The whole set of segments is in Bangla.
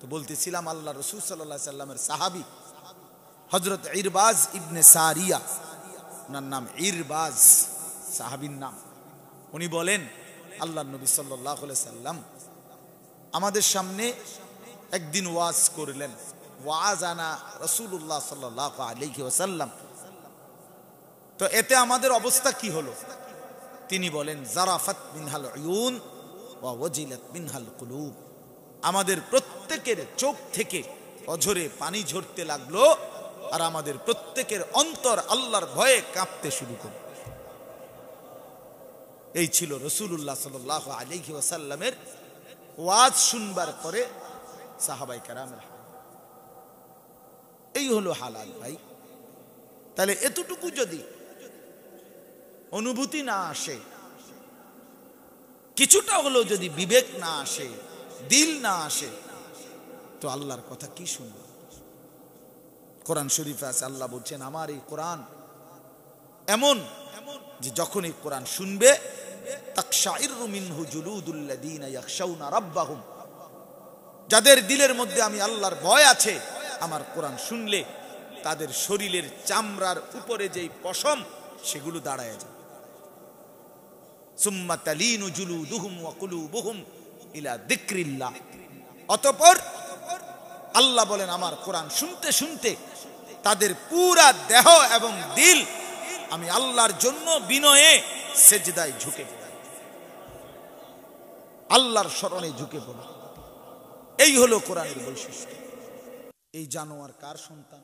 তো বলতেছিলাম আল্লাহ রাসূল সাল্লাল্লাহু আলাইহি সাল্লামের সাহাবী হযরত ইরবাজ ইবনে সারিয়া, ওনার নাম ইরবাজ, সাহাবীর নাম। উনি বলেন আল্লাহর নবী সাল্লাল্লাহু আলাইহি সাল্লাম আমাদের সামনে একদিন ওয়াজ করলেন। ওয়াজানা রাসূলুল্লাহ সাল্লাল্লাহু আলাইহি ওয়াসাল্লাম। তো এতে আমাদের অবস্থা কি হলো? তিনি বলেন জারাফাত মিনহাল উয়ুন ওয়া ওয়াজিলাত মিনহাল কুলুব। আমাদের প্রত্যেকের চোখ থেকে অঝরে পানি ঝরতে লাগলো, আর আমাদের প্রত্যেকের অন্তর আল্লাহর ভয়ে কাঁপতে শুরু করল। এই ছিল রাসূলুল্লাহ সাল্লাল্লাহু আলাইহি ওয়াসাল্লামের ওয়াজ শুনবার পরে সাহাবায়ে কেরামের। এই হলো হালাল ভাই। তাহলে এতটুকু যদি অনুভূতি না আসে, কিছুটা হলো যদি বিবেক না আসে, দিল না আসে, তো আল্লাহর কথা কি শুনব? কোরআন শরীফে আছে, আল্লাহ বলছেন আমার এই কোরআন এমন যে যখন এই কোরআন শুনবে তাকশাইরু মিনহু জুলুদুল্লাযীনা ইয়াখশাউনা রাব্বাহুম, যাদের দিলের মধ্যে আমি আল্লাহর ভয় আছে, আমার কোরআন শুনলে তাদের শরীরের চামড়ার উপরে যেই পশম সেগুলো দাঁড়ায় যায়। সুম্মা তালিনু জুলুদুহুম ওয়া কুলুবুহুম ইলা যিকরিল্লাহ। অতঃপর আল্লাহ বলেন আমার কোরআন শুনতে শুনতে তাদের পুরা দেহ এবং দিল আমি আল্লাহর জন্য বিনয়ে সেজদায় ঝুঁকে পড়ে, আল্লাহর স্মরণে ঝুঁকে পড়ে। এই হলো কোরআনের বৈশিষ্ট্য। এই জানোয়ার কার সন্তান?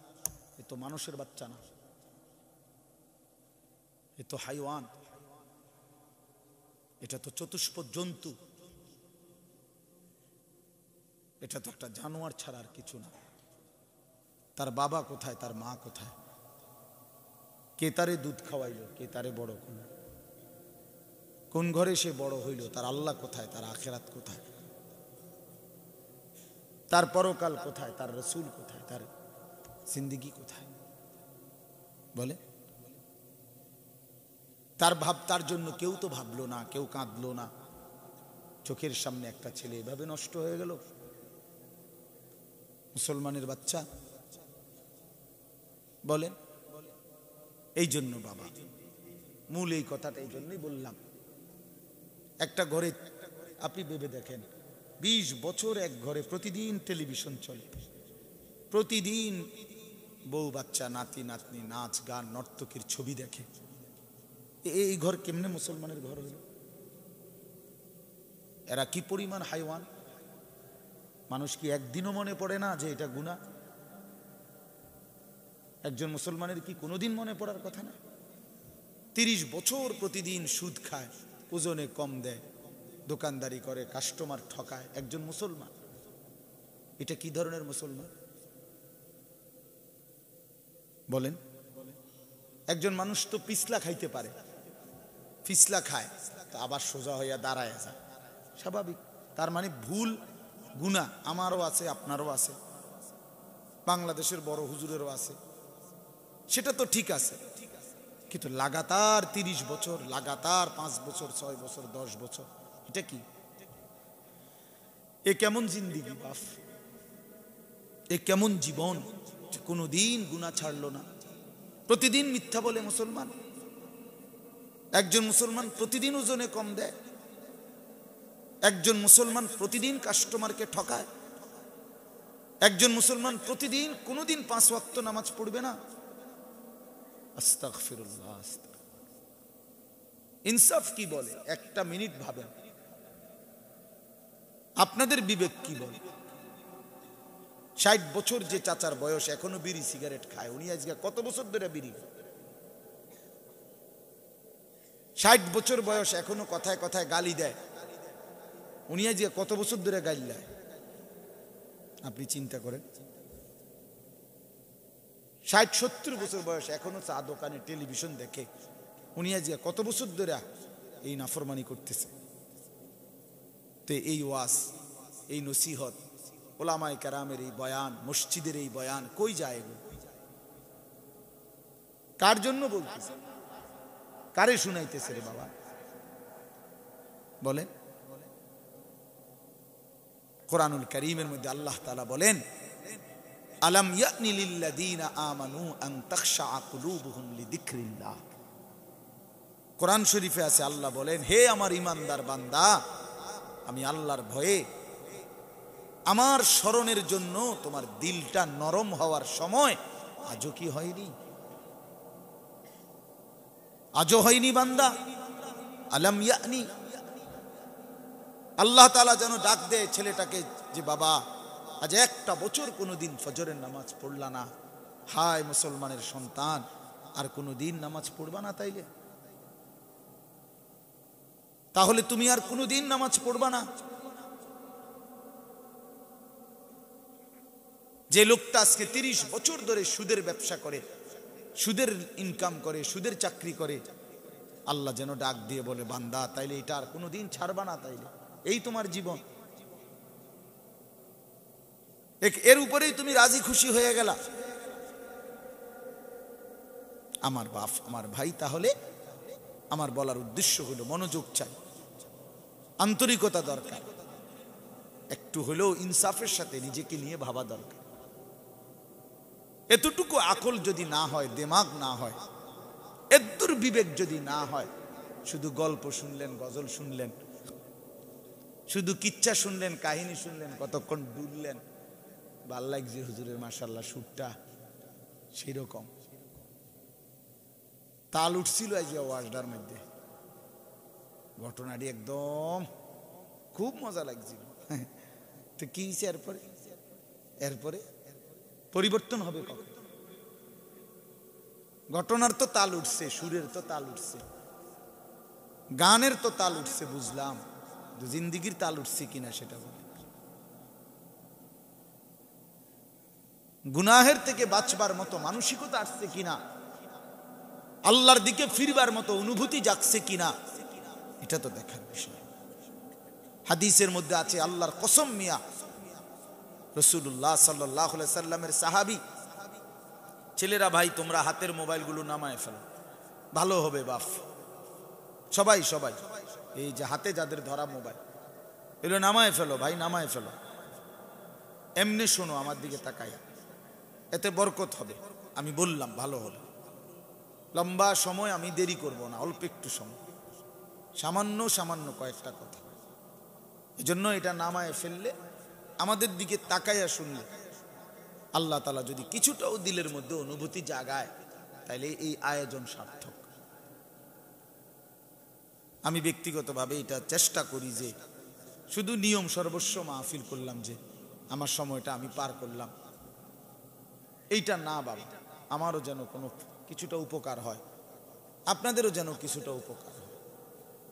এ তো মানুষের বাচ্চা না, এ তো হাইওয়ান, এটা তো চতুষ্পদ জন্তু, এটা তো একটা জানোয়ার ছাড়া আর কিছু না। তার বাবা কোথায়, তার মা কোথায়, কে তারে দুধ খাওয়াইলো, কে তারে বড় করলো, কোন ঘরে সে বড় হইল, তার আল্লাহ কোথায়, তার আখিরাত কোথায়, তার পরকাল কোথায়, তার রাসূল কোথায়, তার জিন্দেগি কোথায়? বলে তার ভাব, তার জন্য কেউ তো ভাবলো না, কেউ কাঁদলো না। চোখের সামনে একটা ছেলে এভাবে নষ্ট হয়ে গেল, মুসলমানের বাচ্চা। বলেন এই জন্য বাবা, মূল এই কথাটা এই জন্যই বললাম। একটা ঘরে আপনি ভেবে দেখেন, 20 বছর এক ঘরে প্রতিদিন টেলিভিশন চলে, প্রতিদিন বউ বাচ্চা নাতি নাতনি নাচ গান নর্তকীর ছবি দেখে। এই ঘর কেমনে মুসলমানের ঘর হলো? এরা কি পরিমাণ হাইওয়ান! মানুষ কি একদিনও মনে পড়ে না যে এটা গুনাহ? একজন মুসলমানের কি কোনোদিন মনে পড়ার কথা না? 30 বছর প্রতিদিন সুদ খায়, ওজনে কম দেয়, দোকানদারি করে, কাস্টমার ঠকায়, একজন মুসলমান। এটা কি ধরনের মুসলমান বলেন? একজন মানুষ তো পিছলা খাইতে পারে, পিছলা খায় তো আবার সোজা হইয়া দাঁড়ায় যায়, স্বাভাবিক। তার মানে ভুল গুনাহ আমারও আছে, আপনারও আছে, বাংলাদেশের বড় হুজুরেরও আছে, সেটা তো ঠিক আছে। কিন্তু লাগাতার 30 বছর, লাগাতার 5 বছর, 6 বছর, 10 বছর, এটা কি? এ কেমন জিন্দেগি বাপ? এ কেমন জীবন যে কোনোদিন গুনাহ ছাড়লো না? প্রতিদিন মিথ্যা বলে মুসলমান। একজন মুসলমান প্রতিদিন ওজনে কম দেয়, একজন মুসলমান প্রতিদিন কাস্টমারকে ঠকায়, একজন মুসলমান প্রতিদিন কোনোদিন 5 ওয়াক্ত নামাজ পড়বে না। আস্তাগফিরুল্লাহ। ইনসাফ কি বলে? একটা মিনিট ভাবেন, আপনাদের বিবেক কি বলে? 60 বছর যে চাচার বয়স এখনো বিড়ি সিগারেট খায়, উনি আজকে কত বছর ধরে বিড়ি? 60 বছর বয়স এখনো কথায় কথায় গালি দেয়, উনি আজকে কত বছর ধরে গালি দেয়? আপনি চিন্তা করেন। 60-70 বছর বয়স এখনো চা দোকানে টেলিভিশন দেখে, উনি আজকে কত বছর ধরে এই নাফরমানি করতেছে? তো এই ওয়াজ, এই নসিহত, ওলামায়ে কেরামের এই বয়ান, মসজিদের এই বয়ান কই যায়? কার জন্য বলতেছে? কারে শুনাইতেছে রে বাবা? বলেন। কোরআনুল কারীমের মধ্যে আল্লাহ তাআলা বলেন, আলাম ইয়ানি লিল্লাযীনা আমানু আন তাখশা কুলুবুহুম লিযিকরিল্লাহ। কোরআন শরীফে আছে, আল্লাহ বলেন, হে আমার ঈমানদার বান্দা, আমি আল্লাহর ভয়ে আমার স্মরণের জন্য তোমার দিলটা নরম হওয়ার সময় আজও কি হয়নি? আজও হয়নি বান্দা? আলাম ইয়ানি, আল্লাহ তাআলা যেন ডাক দেয় ছেলেটাকে যে বাবা আজ একটা বছর কোনোদিন ফজরের নামাজ পড়লা না, হায় মুসলমানের সন্তান, আর কোনোদিন নামাজ পড়বা না? তাহলে তুমি আর কোনোদিন নামাজ পড়বা না? যে লোকটা আজকে 30 বছর ধরে সুদের ব্যবসা করে, সুদের ইনকাম করে, সুদের চাকরি করে, আল্লাহ যেন ডাক দিয়ে বলে, বান্দা তাইলে এটা আর কোনোদিন ছাড়বা না? তাইলে এই তোমার জীবন, এর উপরেই তুমি রাজি খুশি হয়ে গেলা? আমার বাপ, আমার ভাই, তাহলে আমার বলার উদ্দেশ্য হলো মনোযোগ চাই, আন্তরিকতা দরকার, একটু হলেও ইনসাফের সাথে নিজেকে নিয়ে ভাবা দরকার। এতটুকু আকল যদি না হয়, দিমাগ না হয়, এদ্দুর বিবেক যদি না হয়, শুধু গল্প শুনলেন, গজল শুনলেন, শুধু কিচ্ছা শুনলেন, কাহিনী শুনলেন, কতক্ষণ ডুবলেন, ভাল লাগছে হুজুরের মাশাআল্লাহ সুরটা, সেই রকম তাল উঠছিল আজ ওয়াজটার মধ্যে, ঘটনাটি একদম খুব মজা লাগছিল। তো কি হয়েছে এরপরে পরিবর্তন হবে কখন? ঘটনার তো তাল উঠছে, সুরের তো তাল উঠছে, গানের তো তাল উঠছে, বুঝলাম, জিন্দিগির তাল উঠছে কিনা সেটা বলে। গুনাহের থেকে বাঁচবার মতো মানসিকতা আসছে কিনা, আল্লাহর দিকে ফিরবার মতো অনুভূতি জাগছে কিনা, এটা তো দেখার বিষয়। হাদিসের মধ্যে আছে, আল্লাহর কসম মিয়া, রাসূলুল্লাহ সাল্লাল্লাহু আলাইহি সাল্লামের সাহাবী, ছেলেরা ভাই তোমরা হাতের মোবাইলগুলো নামায় ফেলো, ভালো হবে বাপ, সবাই এই যে হাতে যাদের ধরা মোবাইল, এগুলো নামায় ফেলো ভাই, নামায় ফেলো, এমনি শোনো আমার দিকে তাকায়া, এতে বরকত হবে। আমি বললাম ভালো হলো, লম্বা সময় আমি দেরি করব না, অল্প একটু সময়, সামান্য কয়েকটা কথা, এজন্য এটা নামায় ফেললে, আমাদের দিকে তাকাইয়া শুনলে, আল্লাহ তাআলা যদি কিছুটাও দিলের মধ্যে অনুভূতি জাগায়, তাইলে এই আয়োজন সার্থক। আমি ব্যক্তিগতভাবে এটা চেষ্টা করি যে শুধু নিয়ম সর্বস্ব মাহফিল করলাম, যে আমার সময়টা আমি পার করলাম, এইটা না বাবা, আমারও যেন কোনো কিছুটা উপকার হয়, আপনাদেরও যেন কিছুটা উপকার হয়।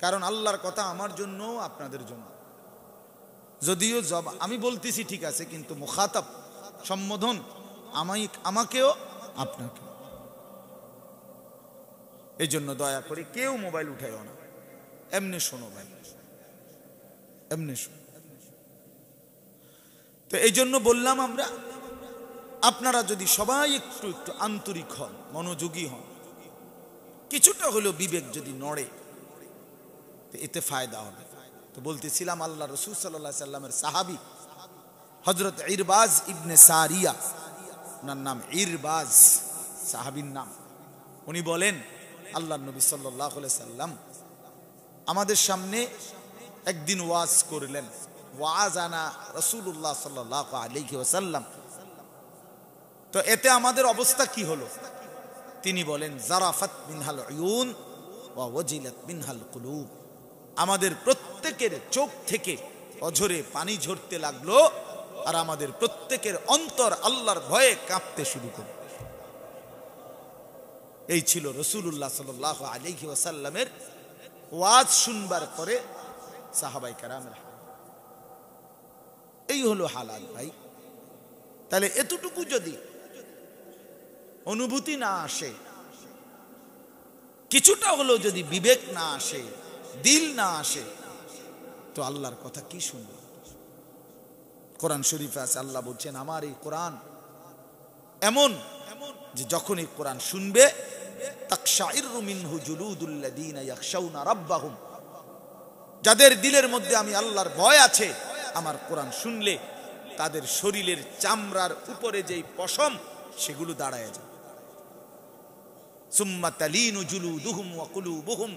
কারণ আল্লাহর কথা আমার জন্য, আপনাদের জন্য, যদিও আমি বলতেছি ঠিক আছে, কিন্তু মুখাতাব, সম্বোধন আমাকেও আপনাকে। এই জন্য দয়া করে কেউ মোবাইল উঠাইও না, এমনি শোনো ভাই, এমনি শোনো। তো এই জন্য বললাম, আপনারা যদি সবাই একটু আন্তরিক হন, মনোযোগী হন, কিছুটা হলেও বিবেক যদি নড়ে, তো এতে ফায়দা হবে। তো বলতেছিলাম, আল্লাহ রাসূল সাল্লাল্লাহু আলাইহি সাল্লামের সাহাবী হযরত ইরবাজ ইবনে সারিয়া, ওনার নাম ইরবাজ, সাহাবীর নাম, উনি বলেন, আল্লাহর নবী সাল্লাল্লাহু আলাইহি সাল্লাম আমাদের সামনে একদিন ওয়াজ করলেন, ওয়াজানা রাসূলুল্লাহ সাল্লাল্লাহু আলাইহি ওয়াসাল্লাম। তো এতে আমাদের অবস্থা কি হলো? তিনি বলেন, জারাফাত মিনহাল উয়ুন ওয়া ওয়াজিলাত মিনহাল কুলুব, আমাদের প্রত্যেকের চোখ থেকে অঝরে পানি ঝরতে লাগলো, আর আমাদের প্রত্যেকের অন্তর আল্লাহর ভয়ে কাঁপতে শুরু করল। এই ছিল রাসূলুল্লাহ সাল্লাল্লাহু আলাইহি ওয়াসাল্লামের ওয়াজ শুনবার পরে সাহাবায়ে কেরামের হাল। এই হলো হালাত ভাই। তাহলে এতটুকু যদি অনুভূতি না আসে, কিছুটা হলো যদি বিবেক না আসে, দিল না আসে, তো আল্লাহর কথা কি শুনবে? কোরআন শরীফে আছে, আল্লাহ বলছেন, আমার এই কোরআন এমন যে যখন এই কোরআন শুনবে, তাকশাইরু মিনহু জুলুদুল্লাযীনা ইয়াখশাউনা রাব্বাহুম, যাদের দিলের মধ্যে আমি আল্লাহর ভয় আছে, আমার কোরআন শুনলে তাদের শরীরের চামড়ার উপরে যেই পশম সেগুলো দাঁড়ায় যায়। সুম্মা তালিনু জুলুদুহুম ওয়া কুলুবুহুম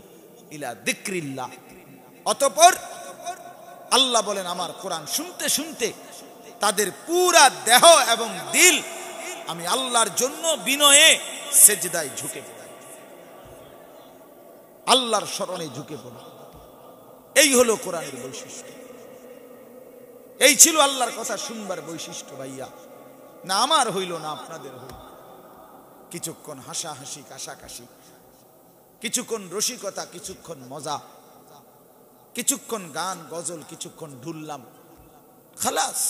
ইলা যিকরিল্লাহ। অতঃপর আল্লাহ বলেন আমার কোরআন শুনতে শুনতে তাদের পুরা দেহ এবং দিল আমি আল্লাহর জন্য বিনয়ে সেজদায় ঝুঁকে পড়ে, আল্লাহর শরণে ঝুঁকে পড়ে। এই হলো কোরআনের বৈশিষ্ট্য। এই ছিল আল্লাহর কথা শুনবার বৈশিষ্ট্য ভাইয়া। না আমার হইল না আপনাদের হইল। কিছুক্ষণ হাসাহাসি কাশাকাশি, কিছুক্ষণ রসিকতা, কিছুক্ষণ মজা, কিছুক্ষণ গান গজল, কিছুক্ষণ ঢুললাম, খালাস।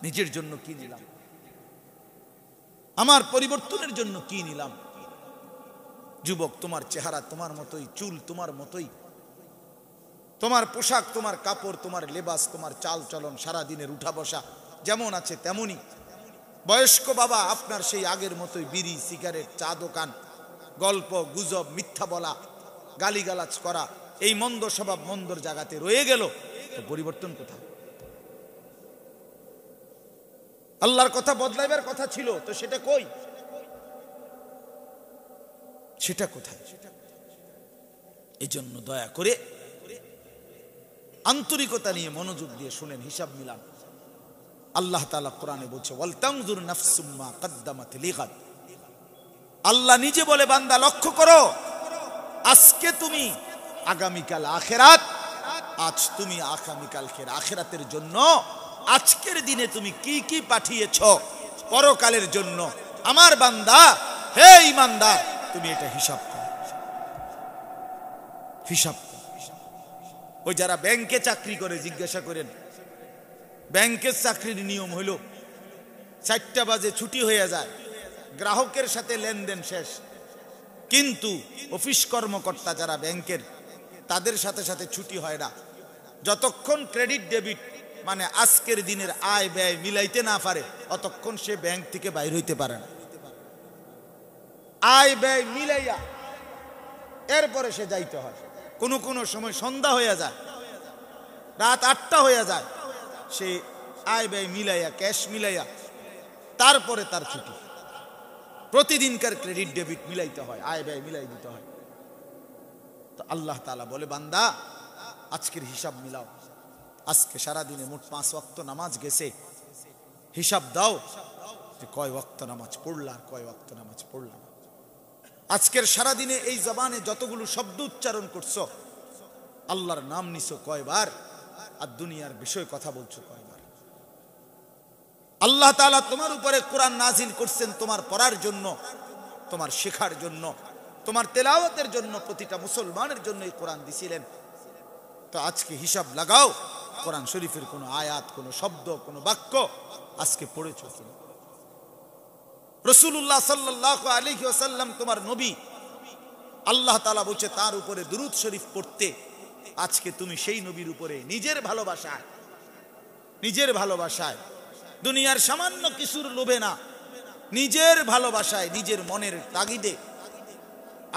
নিজের জন্য কি নিলাম? আমার পরিবর্তনের জন্য কি নিলাম? যুবক, তোমার চেহারা তোমার মতোই, চুল তোমার মতোই, তোমার পোশাক, তোমার কাপড়, তোমার লেবাস, তোমার চাল চলন, সারাদিনের উঠা বসা যেমন আছে তেমনই। বয়স্ক বাবা আপনার সেই আগের মতোই বিড়ি, সিগারেট, চা দোকান, গল্প গুজব, মিথ্যা বলা, গালিগালাজ করা, এই মন্দ স্বভাব মন্দর জায়গাতে রয়ে গেল। তো পরিবর্তন কোথায়? আল্লাহর কথা বদলাইবার কথা ছিল, তো সেটা কই? সেটা কোথায়? এই জন্য দয়া করে আন্তরিকতা নিয়ে মনোযোগ দিয়ে শুনেন, হিসাব মিলান। আল্লাহ তাআলা কোরআনে বলছে ওয়াল তানজুর নাফসুম মা কদ্দামাত লিগাদ। আল্লাহ নিজে বলে বান্দা লক্ষ্য করো, আজকে তুমি আগামীকাল আখিরাত, আজ তুমি আগামীকালকের আখিরাতের জন্য আজকের দিনে তুমি কি কি পাঠিয়েছ পরকালের জন্য। আমার বান্দা, হে ঈমানদার, তুমি এটা হিসাব করো, হিসাব করো। ওই যারা ব্যাংকে চাকরি করে জিজ্ঞাসা করেন, ব্যাংকের চাকরির নিয়ম হইল 4টা বাজে ছুটি হয়ে যায়, গ্রাহকের সাথে লেনদেন শেষ। কিন্তু অফিস কর্মকর্তা যারা ব্যাংকের, তাদের সাথে সাথে ছুটি হয় না। যতক্ষণ ক্রেডিট ডেবিট মানে আজকের দিনের আয় ব্যয় মিলাইতে না পারে, অতক্ষণ সে ব্যাংক থেকে বাইর হইতে পারে না। আয় ব্যয় মিলাইয়া এরপরে সে যাইতে হয়। কোনো কোনো সময় সন্ধ্যা হয়ে যায়, রাত 8টা হয়ে যায়, সে আয় ব্যয় মিলাইয়া, ক্যাশ মিলাইয়া তারপরে তার ছুটি। প্রতিদিনকার ক্রেডিট ডেবিট মিলাইতে হয়, আয় ব্যয় মিলাই দিতে হয়। তো আল্লাহ তাআলা বলে বান্দা আজকের হিসাব মিলাও। আজকে সারাদিনে মোট 5 ওয়াক্ত নামাজ গেছে, হিসাব দাও যে কয় ওয়াক্ত নামাজ পড়লা আর কয় ওয়াক্ত নামাজ পড়লাম। আজকের সারাদিনে এই জবানে যতগুলো শব্দ উচ্চারণ করছো, আল্লাহর নাম নিছো কয়বার, আর দুনিয়ার বিষয় কথা বলছো কয়বার। আল্লাহ তাআলা তোমার উপরে কোরআন নাজিল করছেন তোমার পড়ার জন্য, তোমার শেখার জন্য, তোমার তেলাওয়াতের জন্য। প্রতিটা মুসলমানের জন্য এই কোরআন দিছিলেন। তো আজকে হিসাব লাগাও, কোরআন শরীফের কোনো আয়াত, কোনো শব্দ, কোনো বাক্য আজকে পড়েছো কিনা? রাসূলুল্লাহ সাল্লাল্লাহু আলাইহি ওয়াসাল্লাম তোমার নবী, আল্লাহ তাআলা বলছে তার উপরে দুরূদ শরীফ পড়তে। আজকে তুমি সেই নবীর উপরে নিজের ভালোবাসায়, দুনিয়ার সামান্য কিছুর লোভে না, নিজের ভালোবাসায়, নিজের মনের তাগিদে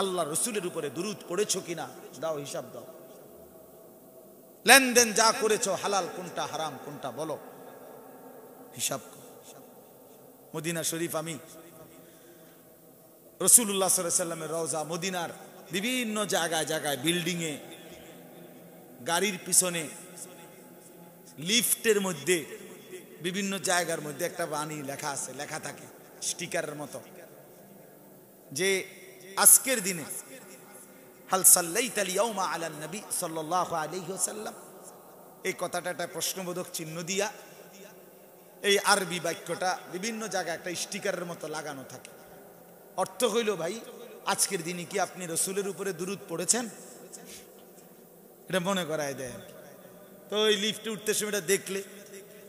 আল্লাহ রসুলের উপরে দুরূদ পড়েছো কিনা? দাও, হিসাব দাও। লেনদেন যা করেছো, হালাল কোনটা হারাম কোনটা বলো, হিসাব করো। মদিনা শরীফ, আমি রাসূলুল্লাহ সাল্লাল্লাহু আলাইহি ওয়াসাল্লামের রওজা, মদিনার বিভিন্ন জায়গায় জায়গায়, বিল্ডিংয়ে, গাড়ির পিছনে, লিফটের মধ্যে, বিভিন্ন জায়গার মধ্যে একটা বাণী লেখা আছে, লেখা থাকে স্টিকারের মতো, যে আজকের দিনে হাল সাল্লাইতাল ইয়াউমা আলান নবী সাল্লাল্লাহু আলাইহি ওয়াসাল্লাম, এই কথাটা একটা প্রশ্নবোধক চিহ্ন দিয়া এই আরবি বাক্যটা বিভিন্ন জায়গায় একটা স্টিকারের মতো লাগানো থাকে। অর্থ হইল, ভাই আজকের দিনে কি আপনি রসুলের উপরে দুরূদ পড়েছেন? এটা মনে করায় দেয়। তো ওই লিফটে উঠতে সময় এটা দেখলে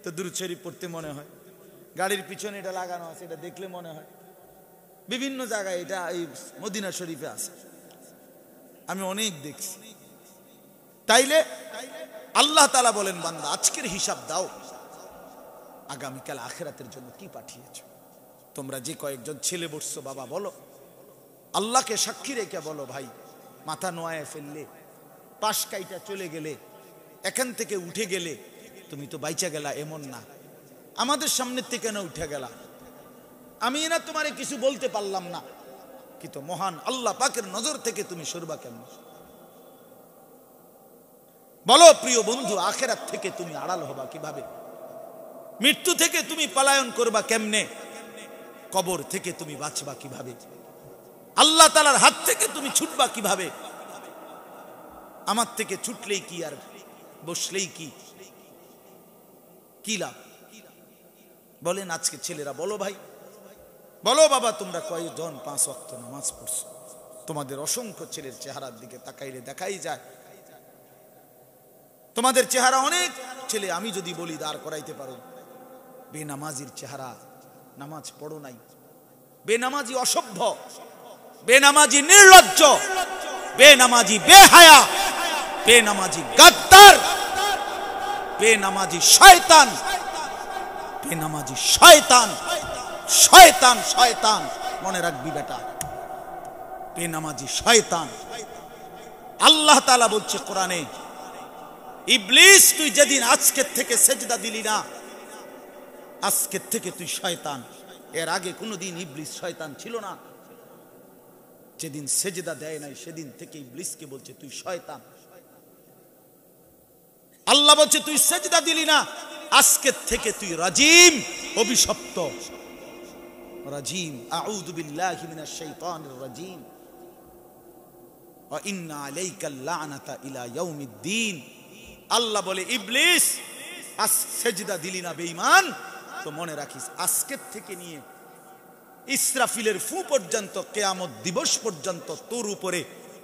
তো দুরূদ শরীফ পড়তে মনে হয়। গাড়ির পিছনে এটা লাগানো আছে, এটা দেখলে মনে হয়। বিভিন্ন জায়গায় এটা এই মদিনা শরীফে আছে, আমি অনেক দেখছি। তাইলে আল্লাহ তাআলা বলেন বান্দা আজকের হিসাব দাও, আগামীকাল আখিরাতের জন্য কি পাঠিয়েছো। তোমরা যে কয়েকজন ছেলে বসছো, বাবা বলো, আল্লাহকে সাক্ষী রেখে বলো, ভাই মাথা নোয়ায় ফেললে, পাশ কাইটা চলে গেলে, এখান থেকে উঠে গেলে, তুমি তো বাইচা গেলা এমন না, আমাদের সামনে থেকে না উঠে গেলা, আমি না তোমারে কিছু বলতে পারলাম না, কিন্তু মহান আল্লাহ পাকের নজর থেকে তুমি সরবা কেমন? বলো প্রিয় বন্ধু, আখিরাত থেকে তুমি আড়াল হবা কিভাবে? মৃত্যু থেকে তুমি পলায়ন করবা কেমনে? কবর থেকে তুমি বাঁচবা কিভাবে? আল্লাহ তাআলার হাত থেকে তুমি ছুটবা কিভাবে? আমার থেকে ছুটলেই কি আর বসলেই কি লাভ? বলেন আজকে ছেলেরা, বলো ভাই, বলো বাবা, তোমরা কয়জন 5 ওয়াক্ত নামাজ পড়ছো? তোমাদের অসংখ্য ছেলের চেহারার দিকে তাকাইলে দেখাই যায় তোমাদের চেহারা, অনেক ছেলে আমি যদি বলি দাঁড় করাইতে পারো, বেনামাজির চেহারা, নামাজ পড়ো নাই, বেনামাজি অসভ্য, বেনামাজি নির্লজ্জ, বেনামাজি বেহায়া, বেনামাজি গাদ্দার, বেনামাজি শয়তান, বেনামাজি শয়তান, শয়তান, শয়তান, মনে রাখবি বেটা, বেনামাজি শয়তান। আল্লাহ তাআলা বলছে কোরআনে, ইবলিস তুই যেদিন আজকের থেকে সেজদা দিলি না, আজকের থেকে তুই শয়তান। এর আগে কোনোদিন ইবলিস শয়তান ছিল না। যেদিন সেজদা দেয় নাই সেদিন থেকে ইবলিসকে বলছে তুই শয়তান। আল্লাহ বলছে তুই সেজদা দিলি না, আজকের থেকে তুই রাজিম, অভিশপ্ত, রাজিম। আউযু বিল্লাহি মিনাশ শাইতানির রাজিম। ওয়া ইন্না আলাইকাল লা'নাতা ইলা ইয়াউমিদ্দিন। আল্লাহ বলে ইবলিস আজ সেজদা দিলি না বেঈমান, তো মনে রাখিস আজকের থেকে নিয়ে ইসরাফিলের ফু পর্যন্ত, কিয়ামত দিবস পর্যন্ত তোর উপরে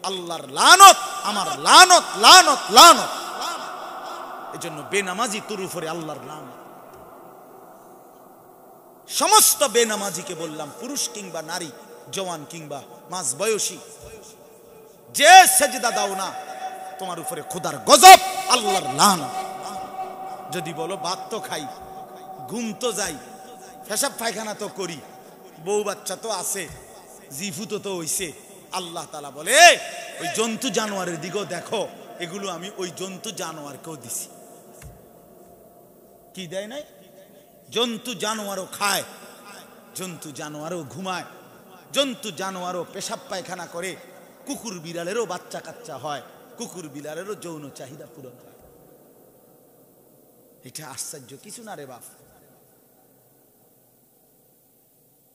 আল্লাহর লানত, আমার লানত, লানত, লানত। এজন্য বেনামাজি তোর উপরে আল্লাহর লানত। সমস্ত বেনামাজিকে বললাম, পুরুষ কিংবা নারী, জওয়ান কিংবা মাঝ বয়সী, যে সেজদা দাও না তোমার উপরে খোদার গজব, আল্লাহর লানত। যদি বলো ভাত তো খাই, ঘুম তো যাই, পেশাব পায়খানা তো করি, বউ বাচ্চা তো আছে, জিফু তো হইছে, আল্লাহ তাআলা বলে ওই জন্তু জানোয়ারের দিকেও দেখো, এগুলো আমি ওই জন্তু জানোয়ারকেও দিছি। কি দেয় নাই? জন্তু জানোয়ারও খায়, জন্তু জানোয়ারও ঘুমায়, জন্তু জানোয়ারও পেশাব পায়খানা করে, কুকুর বিড়ালেরও বাচ্চা কাচ্চা হয়, কুকুর বিড়ালেরও যৌন চাহিদা পূরণ হয়। এটা আশ্চর্য কিছু না রে বাপ।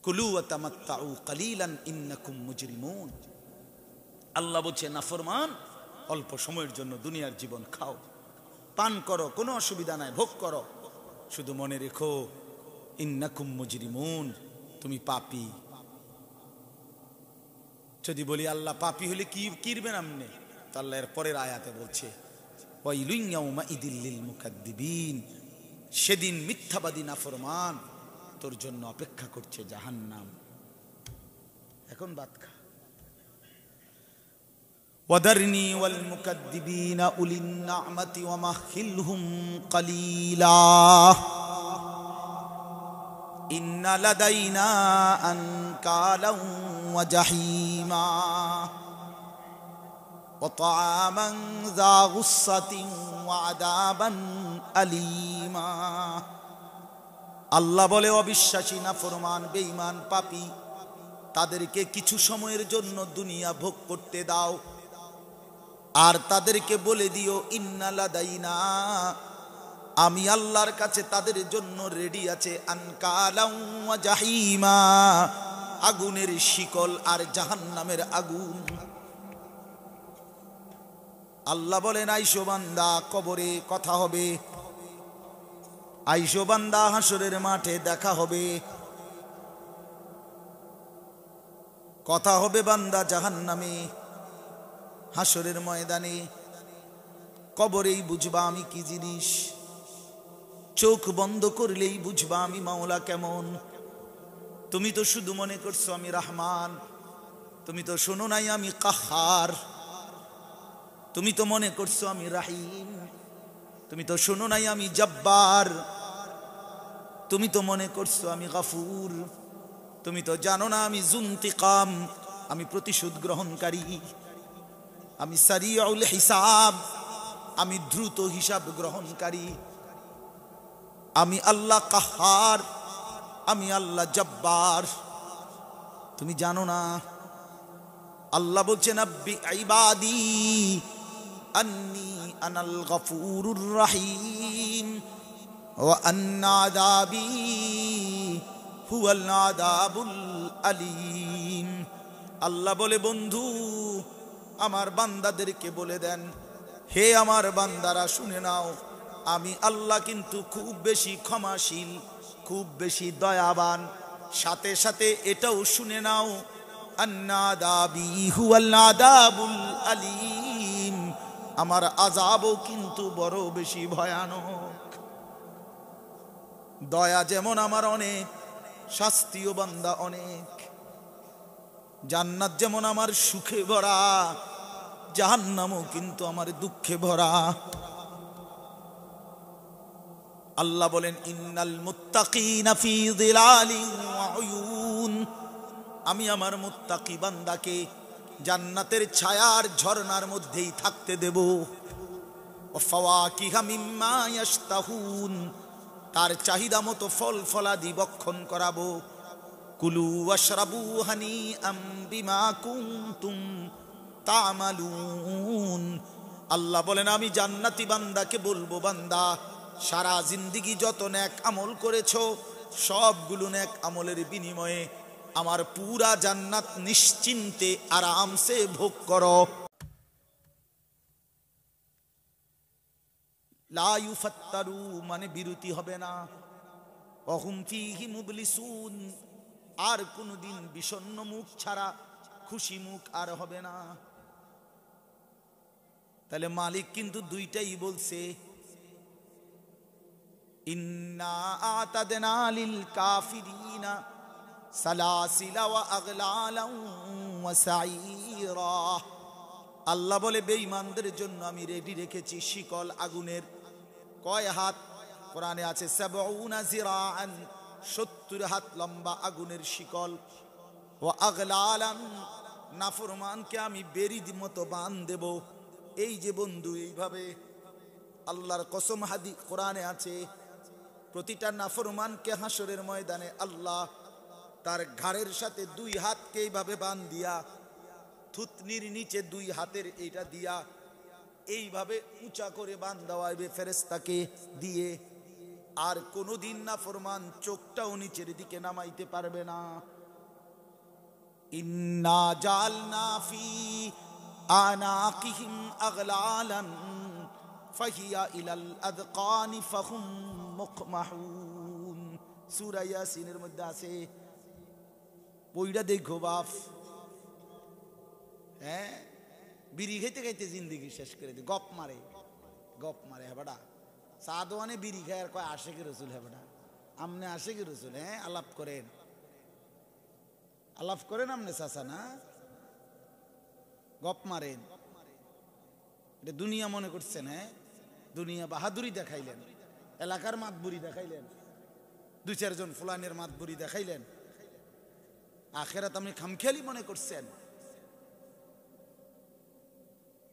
কুলু ওয়া তামাত্তাউ কালিলান ইন্নাকুম মুজরিমুন। আল্লাহ বলছে নাফরমান, অল্প সময়ের জন্য দুনিয়ার জীবন খাও, পান করো, কোনো অসুবিধা নাই, ভোগ করো, শুধু মনে রেখো ইন্নাকুম মুজরিমুন, তুমি পাপী। যদি বলি আল্লাহ পাপী হলে কি কিরবেন আমনে, তো আল্লাহ এর পরের আয়াতে বলছে ওয়াইলুন ইয়াউমাইদিল লিল মুকাদ্দিবিন, সেদিন মিথ্যাবাদী নাফরমান তোর জন্য অপেক্ষা করছে জাহান্নাম। এখন বাদ খা। ওয়াদারনি ওয়াল মুকাদ্দিবিনা উলিন নি'মাতি ওয়া মাহিলহুম কালিলা ইন্না লাদাইনা আনকালাও ওয়া জাহিমা ওয়া তা'আমান যা গুসসাতিন ওয়া আযাবান আলীমা। আল্লাহ বলে অবিশ্বাসী নাফরমান বেঈমান পাপী তাদেরকে কিছু সময়ের জন্য দুনিয়া ভোগ করতে দাও, আর তাদেরকে বলে দিও ইন্না লাদাইনা, আমি আল্লাহর কাছে তাদের জন্য রেডি আছে আনকালাও ওয়া জাহিমা, আগুনের শিকল আর জাহান্নামের আগুন। আল্লাহ বলেন আইসো বান্দা, কবরে কথা হবে, আইসো বান্দা হাসরের মাঠে দেখা হবে, কথা হবে বান্দা জাহান্নামে, হাসরের ময়দানে। কবরেই বুঝবা আমি কি জিনিস, চোখ বন্ধ করলেই বুঝবা আমি মাওলা কেমন। তুমি তো শুধু মনে করছো আমি রহমান, তুমি তো শোনো নাই আমি কাহার, তুমি তো মনে করছো আমি রাহিম, তুমি তো শোনো নাই আমি জব্বার, তুমি তো মনে করছো আমি গফুর, তুমি তো জানো না আমি যুনতিকাম, আমি প্রতিশোধ গ্রহণকারী, আমি সারিউল হিসাব, আমি দ্রুত হিসাব গ্রহণকারী। আমি আল্লাহ কাহার, আমি আল্লাহ জব্বার। তুমি জানো না? আল্লাহ বলছেন আব্বি ইবাদি আন্নি আনাল গফুরুর রহিম ওয়া আন্না আযাবি হুয়াল আযাবুল আলীম। আল্লাহ বলে, বন্ধু আমার বান্দাদেরকে বলে দেন, হে আমার বান্দারা শুনে নাও, আমি আল্লাহ কিন্তু খুব বেশি ক্ষমাশীল, খুব বেশি দয়াবান। সাথে সাথে এটাও শুনে নাও, আন্না আযাবি হুয়াল আযাবুল আলীম, আমার আযাবও কিন্তু বড় বেশি ভয়ানক। দয়া যেমন আমার অনেক, শাস্তিও বান্দা অনেক। জান্নাত যেমন আমার সুখে ভরা, জাহান্নামও কিন্তু আমার দুঃখে ভরা। আল্লাহ বলেন, ইন্নাল মুত্তাকিনা ফি যিলালিন ওয়া উয়ুন, আমি আমার মুত্তাকি বান্দাকে জান্নাতের ছায়ার ঝর্ণার মধ্যেই থাকতে দেব। ওয়া ফাওয়াকিহা মিম্মা ইয়াশতাহুন, তার চাহিদা মতো ফল ফলাদি বক্ষণ করাবো। কুলু ওয়াশরাবু হানিআম বিমা কুনতুম তা'মালুন। আল্লাহ বলেন, আমি জান্নাতি বান্দাকে বলবো, বান্দা সারা জিন্দেগি যত নেক আমল করেছো, সবগুলো নেক আমলের বিনিময়ে আমার পুরা জান্নাত নিশ্চিন্তে আরামসে ভোগ করো। লা ইউফাত্তারু মানে বিরতি হবে না, ওহুম ফীহি মুবলিসুন, আর কোনদিন বিষণ্ণ মুখ ছাড়া খুশি মুখ আর হবে না। তাহলে মালিক কিন্তু দুইটাই বলছে, ইন্না আতাদনা লিল কাফিরিনা সালাসিলা ওয়া আগলালান ওয়া সাঈরা। আল্লাহ বলে, বেঈমানদের জন্য আমি রেডি রেখেছি শিকল আগুনের। কয় হাত? কোরআনে আছে ৭০ জিরাআন, ৭০ হাত লম্বা আগুনের শিকল। ওয়া আগলালান, নাফরমানকে আমি বেরির মতো বাঁধ দেব। এই যে বন্ধু, এইভাবে আল্লাহর কসম, হাদিস কোরআনে আছে, প্রতিটা নাফরমানকে হাসরের ময়দানে আল্লাহ তার ঘাড়ের সাথে দুই হাতকে এইভাবে বাঁধ দিয়া, থুতনির নিচে দুই হাতের এইটা দিয়া এইভাবে উঁচা করে বাঁধ দেওয়া হবে ফেরেশতাকে দিয়ে। আর কোনদিন নাফরমান চোখটাও নিচের দিকে নামাইতে পারবে না। ইন্না জালনা ফি আনাকিহিম আগলালান ফাহিয়া ইলাল আযকানি ফাহুম মুকমাহুন। সূরা ইয়াসিনের মধ্যে আছে, বইটা দেখো বাপ। হ্যাঁ, বিড়ি খাইতে খাইতে জিন্দেগি শেষ করে দে, গপ মারে, গপ মারে। হেবাডা চা দোয়ানে বিড়ি খায় আর কয় আশেকে রসুল। হেবাডা আমনে আশেকে রসুল? হ্যাঁ, আলাপ করেন, আলাপ করেন আমনে চাচা না, গপ মারেন। এটা দুনিয়া মনে করছেন? হ্যাঁ, দুনিয়া বাহাদুরি দেখাইলেন, এলাকার মাতবুরি দেখাইলেন, দুই চারজন ফুলানের মাতবুরি দেখাইলেন। আখেরাত আপনি খামখেয়ালি মনে করছেন?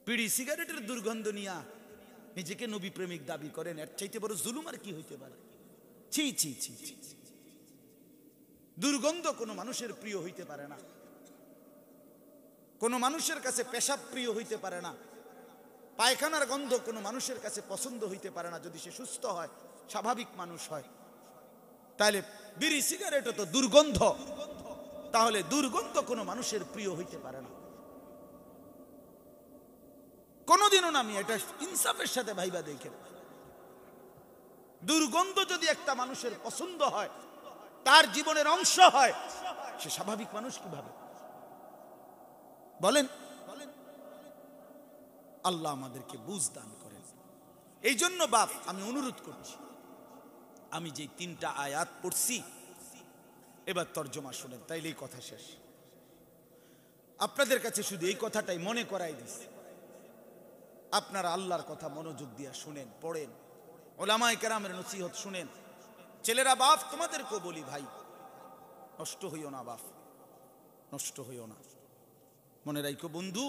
বিড়ি সিগারেটের দুর্গন্ধ নিয়া নিজেকে নবী প্রেমিক দাবি করেন, এর চাইতে বড় জুলুম আর কি হইতে পারে? ছি ছি ছি ছি। দুর্গন্ধ কোনো মানুষের প্রিয় হইতে পারে না, কোনো মানুষের কাছে পেশাব প্রিয় হইতে পারে না, পায়খানার গন্ধ কোনো মানুষের কাছে পছন্দ হইতে পারে না, যদি সে সুস্থ হয়, স্বাভাবিক মানুষ হয়। তাহলে বিড়ি সিগারেটও তো দুর্গন্ধ, তাহলে দুর্গন্ধ কোনো মানুষের প্রিয় হইতে পারে না কোনোদিনও না। আমি এটা ইনসাফের সাথে ভাইবা দেখেন, দুর্গন্ধ যদি একটা মানুষের পছন্দ হয়, তার জীবনের অংশ হয়, সে স্বাভাবিক মানুষ কিভাবে? বলেন। আল্লাহ আমাদেরকে বুঝ দান করেন। এই জন্য বাপ আমি অনুরোধ করছি, আমি যে 3টা আয়াত পড়ছি এবার তর্জমা শুনেন, তাইলেই কথা শেষ। আপনাদের কাছে শুধু এই কথাটাই মনে করাই দিছি, আপনারা আল্লাহর কথা মনোযোগ দিয়ে শুনেন, পড়েন, উলামায়ে কেরামের নসিহত শুনেন। ছেলেরা, বাপ তোমাদেরকেও বলি, ভাই নষ্ট হইও না, বাপ নষ্ট হইও না। মনে রাখো বন্ধু,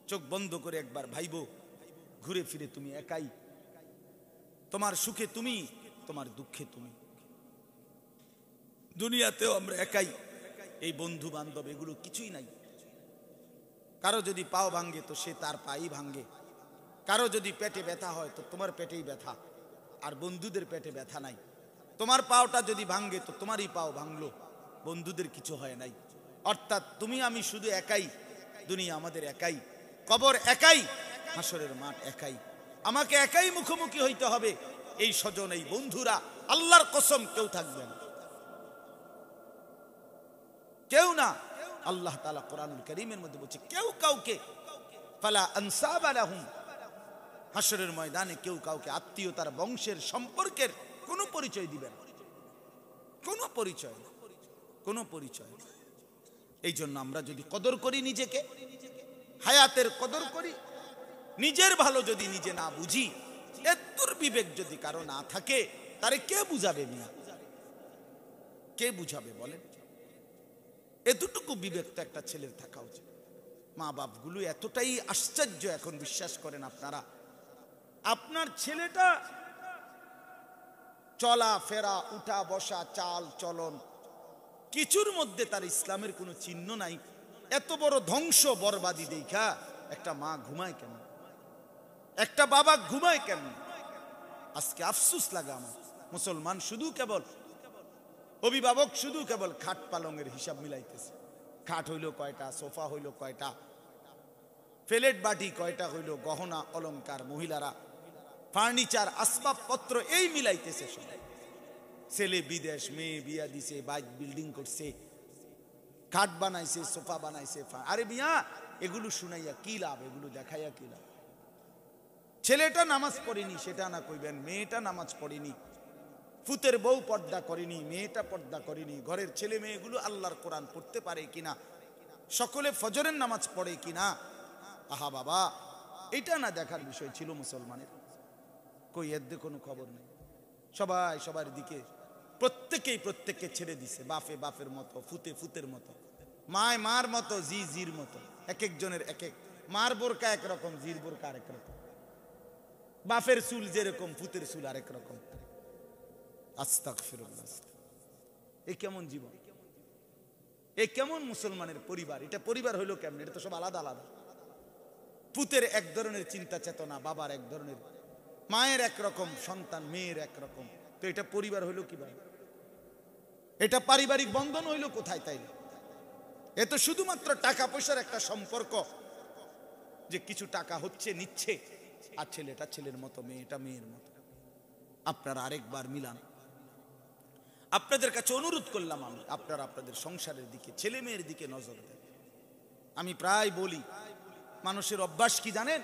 চোখ বন্ধ করে একবার ভাইবো, ঘুরে ফিরে তুমি একাই, তোমার সুখে তুমি তোমার দুঃখে তুমি। দুনিয়াতেও আমরা একাই, এই বন্ধু বান্ধব এগুলো কিছুই নাই। কারো যদি পাও ভাঙ্গে তো সে তার পাই ভাঙ্গে, কারো যদি পেটে ব্যথা হয় তো তোমার পেটেই ব্যথা, আর বন্ধুদের পেটে ব্যথা নাই। তোমার পাওটা যদি ভাঙ্গে তো তোমারই পাও ভাঙলো, বন্ধুদের কিছু হয় নাই। অর্থাৎ তুমি আমি শুধু একাই, দুনিয়া আমাদের একাই, কবর একাই, হাসরের মাঠ একাই। আমাকে একাই মুখোমুখি হইতে হবে। এই স্বজন, এই বন্ধুরা, আল্লাহর কসম কেউ থাকবে না, কেউ না। আল্লাহ তাআলা কোরআনুল কারীমের মধ্যে বলছে কেউ কাউকে ফালা আনসাবা লাহুম, হাসরের ময়দানে কেউ কাউকে আত্মীয়তার, বংশের, সম্পর্কের কোনো পরিচয় দিবে না, কোনো পরিচয়, কোনো পরিচয়। এই জন্য আমরা যদি কদর করি নিজেকে, হায়াতের কদর করি, নিজের ভালো যদি নিজে না বুঝি, এত্তর বিবেক যদি কারো না থাকে, তারে কে বুঝাবে মিয়া? কে বুঝাবে বলেন? এতটুকু বিবেক তো একটা ছেলের থাকা উচিত। মা বাপগুলো এতটাই আশ্চর্য এখন, বিশ্বাস করেন আপনারা, আপনার ছেলেটা চলা ফেরা, উঠা বসা, চাল চলন, কিছুর মধ্যে তার ইসলামের কোনো চিহ্ন নাই। এত বড় ধ্বংস বরবাদি দেখা একটা মা ঘুমায় কেমন, একটা বাবা ঘুমায় কেমন? আজকে আফসোস লাগে আমার, মুসলমান শুধু কেবল, অভিভাবক শুধু কেবল খাট পালঙের হিসাব মিলাইতেছে। খাট হইল কয়টা, সোফা হইল কয়টা, প্লেট বাটি কয়টা হইল, গহনা অলংকার, মহিলারা ফার্নিচার, আসবাবপত্র, এই মিলাইতেছে সবাই। ছেলে বিদেশ, মেয়ে বিয়া দিছে, বাইক বিল্ডিং করছে, খাট বানাইছে, সোফা বানাইছে। আরে মিয়া, এগুলো শুনাইয়া কি লাভ? এগুলো দেখাইয়া কি লাভ? ছেলেটা নামাজ পড়েনি সেটা না কইবেন, মেয়েটা নামাজ পড়েনি, ফুতের বউ পর্দা করেনি, মেয়েটা পর্দা করেনি, ঘরের ছেলে মেয়েগুলো আল্লাহর কোরআন পড়তে পারে কিনা, সকলে ফজরের নামাজ পড়ে কিনা। আহা বাবা, এটা না দেখার বিষয় ছিল মুসলমানের? কই এর কোনো খবর নেই। সবাই সবার দিকে, প্রত্যেকেই প্রত্যেককে ছেড়ে দিছে, বাপে বাপের মতো, ফুতে ফুতের মতো, মায় মার মতো, জি জির মতো। এক একজনের এক এক, মার বোরকা একরকম, জির বোরকা আরেক রকম, বাপের চুল যেরকম, ফুতের চুল আরেক রকম। আস্তাগফিরুল্লাহ। এ কেমন জীবন? এ কেমন মুসলমানের পরিবার? এটা পরিবার হইলো কেমন? এটা তো সব আলাদা আলাদা। পুতের এক ধরনের চিন্তা চেতনা, বাবার এক ধরনের, মায়ের একরকম, সন্তান মেয়ের একরকম। তো এটা পরিবার হইলো কিভাবে? এটা পারিবারিক বন্ধন হইলো কোথায়? তাই এ তো শুধুমাত্র টাকা পয়সার একটা সম্পর্ক, যে কিছু টাকা হচ্ছে, নিচ্ছে, আর ছেলেটা ছেলের মতো, মেয়েটা মেয়ের মতো। আপনারা আরেকবার মিলান। আপনাদের কাছে অনুরোধ করলাম আমি, আপনারা আপনাদের সংসারের দিকে, ছেলে মেয়ের দিকে নজর দেন। আমি প্রায় বলি, মানুষের অভ্যাস কি জানেন?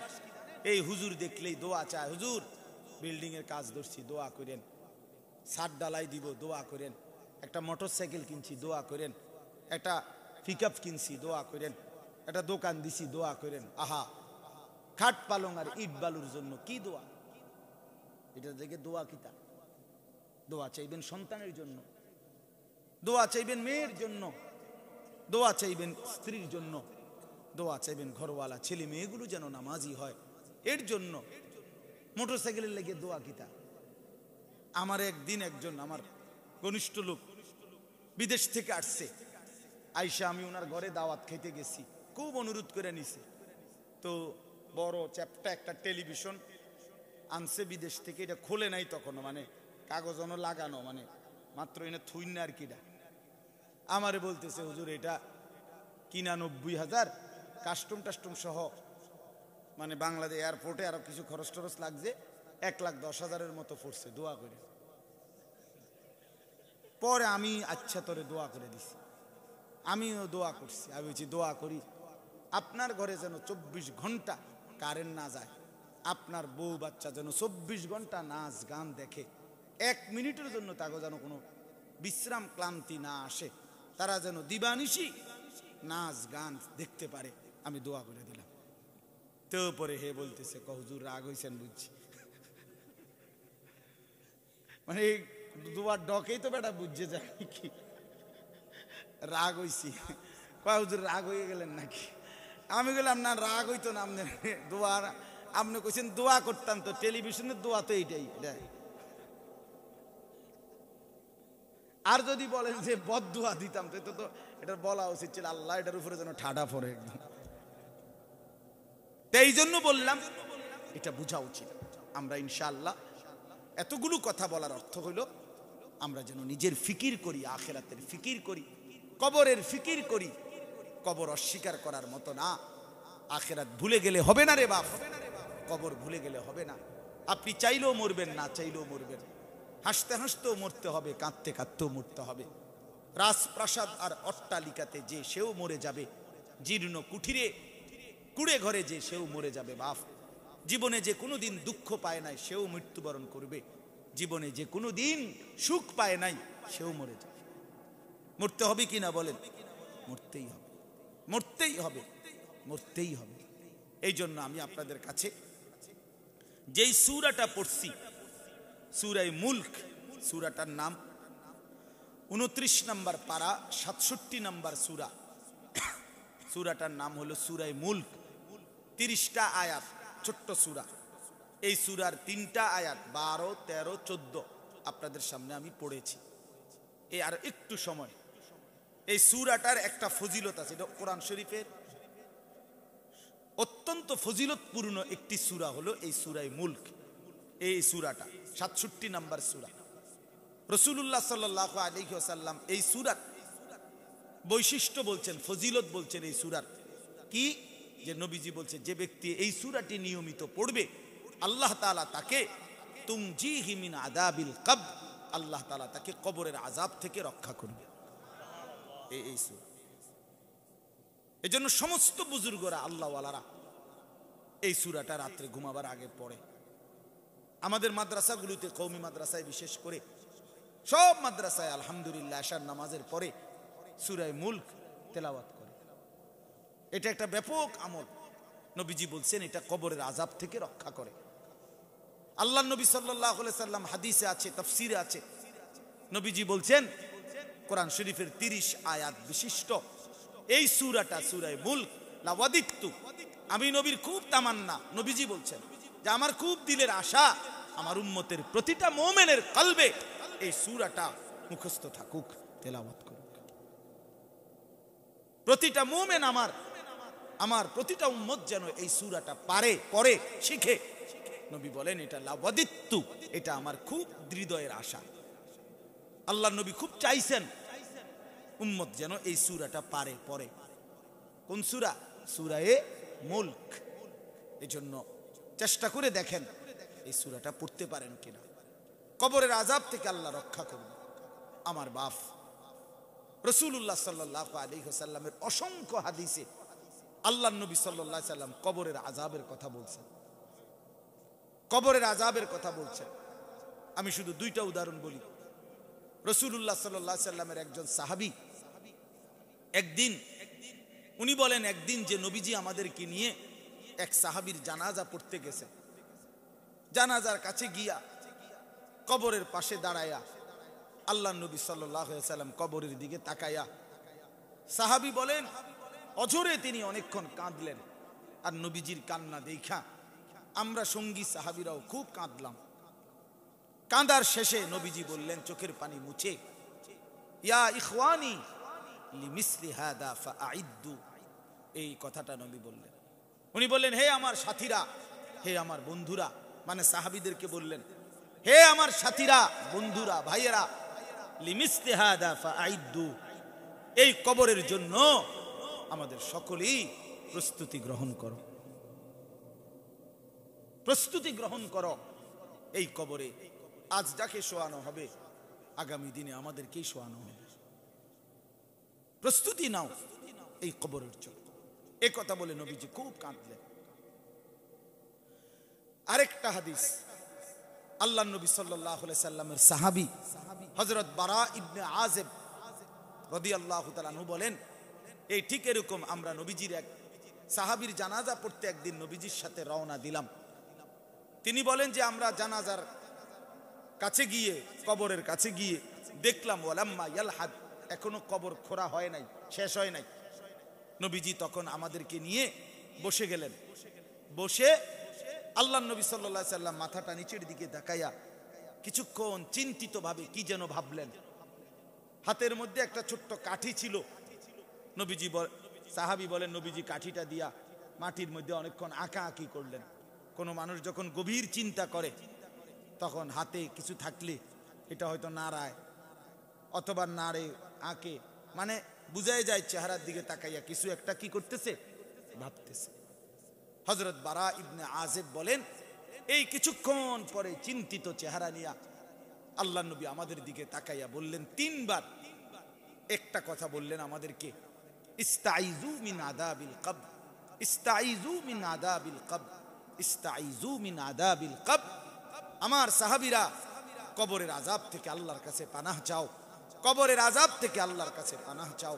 এই হুজুর দেখলেই দোয়া চায়, হুজুর বিল্ডিং এর কাজ ধরছি, দোয়া করেন, ছাদ ডালাই দিব, দোয়া করেন, একটা মোটরসাইকেল কিনছি, দোয়া করেন, একটা পিকআপ কিনছি, দোয়া করেন, একটা দোকান দিছি, দোয়া করেন। আহা, খাট পালং আর ইট বালুর জন্য কি দোয়া? এটা দেখে দোয়া কিতা? দোয়া চাইবেন সন্তানের জন্য, দোয়া চাইবেন মেয়ের জন্য, দোয়া চাইবেন স্ত্রীর জন্য, দোয়া চাইবেন ঘরওয়ালা ছেলে মেয়েগুলো যেন নামাজি হয়, এর জন্য। মোটরসাইকেলের লেগে দোয়া কিতা? আমার একদিন একজন আমার ঘনিষ্ঠ লোক বিদেশ থেকে আসছে, আইসা আমি ওনার ঘরে দাওয়াত খেতে গেছি, খুব অনুরোধ করে নিছে। তো বড় চ্যাপটা একটা টেলিভিশন আনছে বিদেশ থেকে, এটা খোলে নাই তখনও, মানে কাগজ লাগানো, মানে মাত্র এনে থুইন না আর কিটা। আমারে বলতেছে, হুজুর এটা কিনা 90,000, কাস্টম টাস্টম সহ, মানে বাংলাদেশ এয়ারপোর্টে আরো কিছু খরচ টরচ লাগছে, 1,10,000 মতো পড়ছে, দোয়া করে। পরে আমি আচ্ছা তোরে দোয়া করে দিছি, আমিও দোয়া করছি। আমি বলছি দোয়া করি আপনার ঘরে যেন 24 ঘন্টা কারেন্ট না যায়, আপনার বউ বাচ্চা যেন 24 ঘন্টা নাচ গান দেখে, 1 মিনিটের জন্য তাকে যেন কোনো বিশ্রাম ক্লান্তি না আসে, তারা যেন দিবানিশি নাচ গান দেখতে পারে, আমি দোয়া করে দিলাম। তো পরে হে বলতেছে, হুজুর রাগ হইছেন বুঝছি, মানে দোয়ার ডকেই তো বেটা বুঝছে যায় কি রাগ হইছি। হুজুর রাগ হয়ে গেলেন নাকি? আমি বললাম না, রাগ হইতো না, আপনি দোয়া, আপনি কইছেন দোয়া করতাম, তো টেলিভিশনের দোয়া তো এইটাই। আর যদি বলেন যে বদদুয়া দিতাম, তো তো এটা বলা উচিত ছিল আল্লাহ এটার উপরে যেন ঠাডা পড়ে একদম। এই জন্য বললাম এটা বোঝা উচিত। আমরা ইনশাআল্লাহ এতগুলো কথা বলার অর্থ হলো আমরা যেন নিজের ফিকির করি, আখিরাতের ফিকির করি, কবরের ফিকির করি। কবর অস্বীকার করার মতো না। আখিরাত ভুলে গেলে হবে না রে বাপ, কবর ভুলে গেলে হবে না। আপনি চাইলেও মরবেন, না চাইলেও মরবেন। হাসতে হাসতেও মরতে হবে, কাঁদতে কাঁদতেও মরতে হবে। রাজপ্রাসাদ আর অট্টালিকাতে যে সেও মরে যাবে, জীর্ণ কুঠিরে কুড়ে ঘরে যে সেও মরে যাবে বাপ। জীবনে যে কোনোদিন দুঃখ পায় নাই সেও মৃত্যুবরণ করবে, জীবনে যে কোনোদিন সুখ পায় নাই সেও মরে যাবে। মরতে হবে কি না বলেন? মরতেই হবে, মরতেই হবে, মরতেই হবে। এই জন্য আমি আপনাদের কাছে যেই সূরাটা পড়ছি, সূরা মুলক, সূরাটার নাম 29 নম্বর পারা 67 নম্বর সূরা। সূরাটার নাম হলো সূরা মুলক। 30টা আয়াত, ছোট্ট সূরা। এই সূরার 3টা আয়াত 12, 13, 14 আপনাদের সামনে আমি পড়েছি। এই আর একটু সময়, এই সূরাটার একটা ফজিলত আছে। এটা কোরআন শরীফের অত্যন্ত ফজিলতপূর্ণ একটি সূরা হলো এই সূরা মুলক। এই সূরাটা 67 নম্বর সূরা। রাসূলুল্লাহ সাল্লাল্লাহু আলাইহি ওয়াসাল্লাম এই সূরার বৈশিষ্ট্য বলছেন, ফজিলত বলছেন এই সূরার কি, যে নবীজি বলছে যে ব্যক্তি এই সূরাটি নিয়মিত পড়বে আল্লাহ তাআলা তাকে তুমজিহি মিন আযাবিল কবর, আল্লাহ তাআলা তাকে কবরের আযাব থেকে রক্ষা করবে। এই সূরা, এজন্য সমস্ত বুজুর্গরা, আল্লাহ ওয়ালারা এই সূরাটা রাত্রে ঘুমাবার আগে পড়ে। আমাদের মাদ্রাসাগুলোতে, কওমি মাদ্রাসায় বিশেষ করে, সব মাদ্রাসায় আলহামদুলিল্লাহ আশার নামাজের পরে সূরা মুলক তেলাওয়াত করে। এটা একটা ব্যাপক আমল। নবীজি বলছেন এটা কবরের আযাব থেকে রক্ষা করে। আল্লাহ নবী সাল্লাল্লাহু আলাইহি সাল্লাম হাদিসে আছে, তাফসীরে আছে, নবীজি বলছেন কোরআন শরীফের 30 আয়াত বিশিষ্ট এই সূরাটা, সূরা মুলক, লাওয়াদিতু, আমি নবীর খুব তামান্না, নবীজি বলছেন যে আমার খুব দিলের আশা আমার উম্মতের প্রতিটা মুমিনের কলবে এই সূরাটা মুখস্থ থাকুক, তেলাওয়াত করুক। প্রতিটা মুমিন আমার প্রতিটা উম্মত যেন এই সূরাটা পারে, পড়ে, শিখে। নবী বলেন এটা লাওয়াদিতু, এটা আমার খুব হৃদয়ের আশা। আল্লাহ নবী খুব চাইছেন উম্মত যেন এই সূরাটা পারে, পড়ে। কোন সূরা? সূরা মুলক। এজন্য চেষ্টা করে দেখেন এই সূরাটা পড়তে পারেন কিনা। কবরের আযাব থেকে আল্লাহ রক্ষা করবে। আমার বাপ রাসূলুল্লাহ সাল্লাল্লাহু আলাইহি ওয়াসাল্লামের অসংখ্য হাদিসে আল্লাহ নবী সাল্লাল্লাহু আলাইহি ওয়াসাল্লাম কবরের আযাবের কথা বলছেন, কবরের আযাবের কথা বলছেন। আমি শুধু 2টা উদাহরণ বলি। রাসূলুল্লাহ সাল্লাল্লাহু আলাইহি ওয়াসাল্লামের একজন সাহাবী একদিন, উনি বলেন একদিন যে নবীজি আমাদেরকে নিয়ে এক সাহাবীর জানাজা পড়তে গেছে। জানাজার কাছে গিয়া কবরের পাশে দাঁড়ায়া আল্লাহ নবী সাল্লাল্লাহু আলাইহি ওয়াসাল্লাম কবরের দিকে তাকায়া, সাহাবী বলেন অঝরে তিনি অনেকক্ষণ কাঁদলেন। আর নবীজির কান্না দেখা আমরা সঙ্গী সাহাবীরাও খুব কাঁদলাম। কাঁদার শেষে নবীজি বললেন চোখের পানি মুছে, ইয়া ইখওয়ানি লিমিসলি হাদা ফাআইদ্দু, এই কথাটা নবী বললেন। উনি বললেন হে আমার সাথীরা, হে আমার বন্ধুরা, মানে সাহাবীদেরকে বললেন হে আমার সাথীরা, বন্ধুরা, ভাইয়েরা, লিমিসলি হাদা ফাআইদ্দু, এই কবরের জন্য আমাদের সকলেই প্রস্তুতি গ্রহণ করো, প্রস্তুতি গ্রহণ করো। এই কবরে আজ যাকে শোয়ানো হবে আগামী দিনে আমাদেরকেই শোয়ানো হবে। প্রস্তুতি নাও এই কবরের জন্য। এই কথা বলে নবীজি খুব কাঁদলেন। আরেকটা হাদিস, আল্লাহ নবী সাল্লাল্লাহু আলাইহি সাল্লামের সাহাবী হযরত বারা ইবনে আযিব রাদিয়াল্লাহু তাআলা আনহু বলেন এই ঠিক এরকম আমরা নবীজির এক সাহাবীর জানাজা পড়তে একদিন নবীজির সাথে রওনা দিলাম। তিনি বলেন যে আমরা জানাজার কাছে গিয়ে, কবরের কাছে গিয়ে দেখলাম ওয়ালাম্মা ইয়ালহাদ, এখনো কবর খোঁড়া হয় নাই, শেষ হয় নাই। নবীজি তখন আমাদেরকে নিয়ে বসে গেলেন। বসে আল্লাহ নবী সাল্লাল্লাহু আলাইহি সাল্লাম মাথাটা নিচের দিকে তাকাইয়া কিছুক্ষণ চিন্তিত ভাবে কি যেন ভাবলেন। হাতের মধ্যে একটা ছোট্ট কাঠি ছিল। নবীজি সাহাবী বলেন নবীজি কাঠিটা দিয়া মাটির মধ্যে অনেকক্ষণ আঁকাআঁকি করলেন। কোনো মানুষ যখন গভীর চিন্তা করে তখন হাতে কিছু থাকলে এটা হয়তো নাড়ায় অথবা নাড়ে আঁকে, মানে বুঝাই যায় চেহারার দিকে তাকাইয়া কিছু একটা কি করতেছে, ভাবতেছে। হযরত বারা ইবনে আযিব বলেন এই কিছুক্ষণ পরে চিন্তিত চেহারা নিয়া আল্লাহর নবী আমাদের দিকে তাকাইয়া বললেন 3 বার একটা কথা বললেন আমাদেরকে, ইস্তাইযু মিন আযাবিল কবর, ইস্তাইযু মিন আযাবিল কবর, ইস্তাইযু মিন আযাবিল কবর। আমার সাহাবীরা কবরের আযাব থেকে আল্লাহর কাছে পানাহ চাও, কবরের আযাব থেকে আল্লাহর কাছে পানাহ চাও,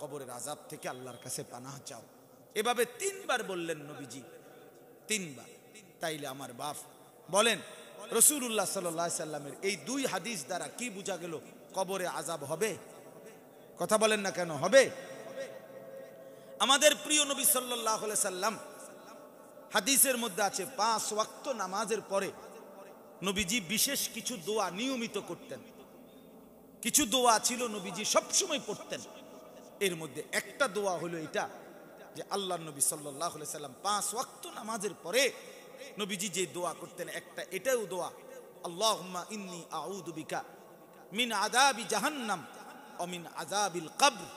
কবরের আযাব থেকে আল্লাহর কাছে পানাহ চাও। এভাবে 3 বার বললেন নবীজি, 3 বার। তাইলে আমার বাপ বলেন রাসূলুল্লাহ সাল্লাল্লাহু আলাইহি সাল্লামের এই 2 হাদিস দ্বারা কি বোঝা গেল? কবরে আযাব হবে। কথা বলেন না কেন হবে? আমাদের প্রিয় নবী সাল্লাল্লাহু আলাইহি সাল্লাম হাদিসের মধ্যে আছে 5 ওয়াক্ত নামাজের পরে নবীজি বিশেষ কিছু দোয়া নিয়মিত করতেন। কিছু দোয়া ছিল নবীজি সবসময় পড়তেন। এর মধ্যে একটা দোয়া হলো এটা যে আল্লাহর নবী সাল্লাল্লাহু আলাইহি সাল্লাম 5 ওয়াক্ত নামাজের পরে নবীজি যে দোয়া করতেন একটা এটাও দোয়া, আল্লাহুম্মা ইন্নী আউযু বিকা মিন আযাবি জাহান্নাম ওয়া মিন আযাবিল কবর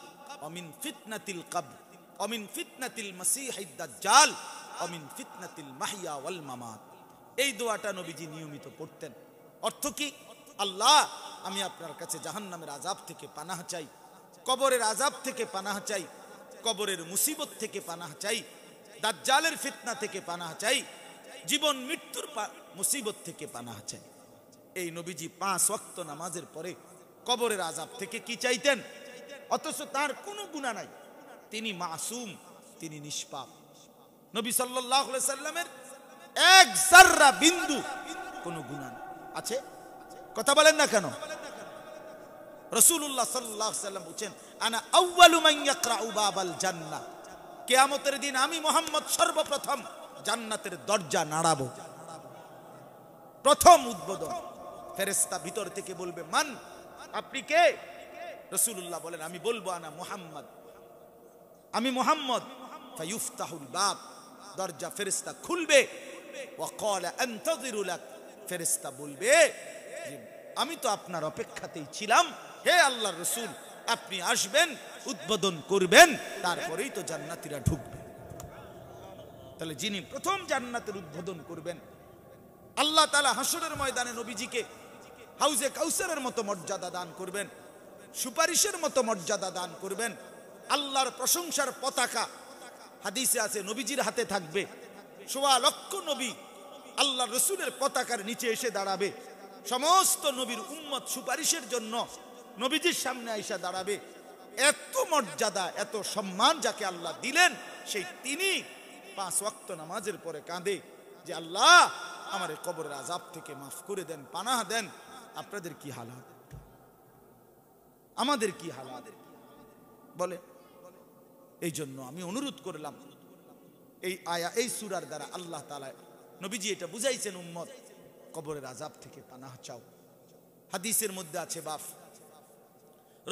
ওয়া মিন ফিতনাতিল কবর ওয়া মিন ফিতনাতিল মাসীহিদ দাজ্জাল ওয়া মিন ফিতনাতিল মাহইয়া ওয়াল মামাত। এই দোয়াটা নবীজি নিয়মিত পড়তেন। অর্থ কি? আল্লাহ আমি আপনার কাছে জাহান্নামের আযাব থেকে পানাহ চাই, কবরের আযাব থেকে পানাহ চাই, কবরের মুসিবত থেকে পানাহ চাই, দাজ্জালের ফিতনা থেকে পানাহ চাই, জীবন মৃত্যুর মুসিবত থেকে পানাহ চাই। এই নবীজি 5 ওয়াক্ত নামাজের পরে কবরের আযাব থেকে কি চাইতেন? অথচ তার কোনো গুনাহ নাই, তিনি মাসুম, তিনি নিষ্পাপ। নবী সাল্লাল্লাহু আলাইহি সাল্লামের এক যাররা বিন্দু কোনো গুনাহ আছে? কথা বলেন না কেন? রাসূলুল্লাহ সাল্লাল্লাহু আলাইহি সাল্লাম বলেন আনা আউয়ালু মান ইয়াকরাউ বাবাল জান্নাহ, কিয়ামতের দিন আমি মুহাম্মদ সর্বপ্রথম জান্নাতের দরজা নাড়াবো। প্রথম উদ্বোধন ফেরেশতা ভিতর থেকে বলবে মান, আপনি কে? রাসূলুল্লাহ বলেন আমি বলবো আনা মুহাম্মদ, আমি মুহাম্মদ। ফায়ুফতাহুল বাব, দরজা ফেরেশতা খুলবে। ওয়া ক্বালা আনতাযিরু লাক, ফেরেশতা বলবে যে আমি তো আপনার অপেক্ষাতেই ছিলাম, হে আল্লাহর রাসূল আপনি আসবেন, উদ্বোধন করবেন, তারপরেই তো জান্নাতীরা ঢুকবে। তাহলে যিনি প্রথম জান্নাতের উদ্বোধন করবেন, আল্লাহ তাআলা হাসরের ময়দানে নবীজিকে হাউজে কাউসারের মতো মর্যাদা দান করবেন, সুপারিশের মতো মর্যাদা দান করবেন। আল্লাহর প্রশংসার পতাকা হাদিসে আছে নবীজির হাতে থাকবে। 1.25 লক্ষ নবী আল্লাহর রাসূলের পতাকার নিচে এসে দাঁড়াবে। সমস্ত নবীর উম্মত সুপারিশের জন্য নবীজির সামনে আইসা দাঁড়াবে। এত মর্যাদা, এত সম্মান যাকে আল্লাহ দিলেন, সেই তিনি 5 ওয়াক্ত নামাজের পরে কাঁদে যে আল্লাহ আমার কবরের আযাব থেকে মাফ করে দেন, পানাহ দেন। আপনাদের কি হালাত, আমাদের কি হালাত বলে? এই জন্য আমি অনুরোধ করলাম এই এই সূরার দ্বারা আল্লাহ তাআলা নবীজি এটা বুঝাইছেন উম্মত কবরের আযাব থেকে পানাহ চাও। হাদিসের মধ্যে আছে বাপ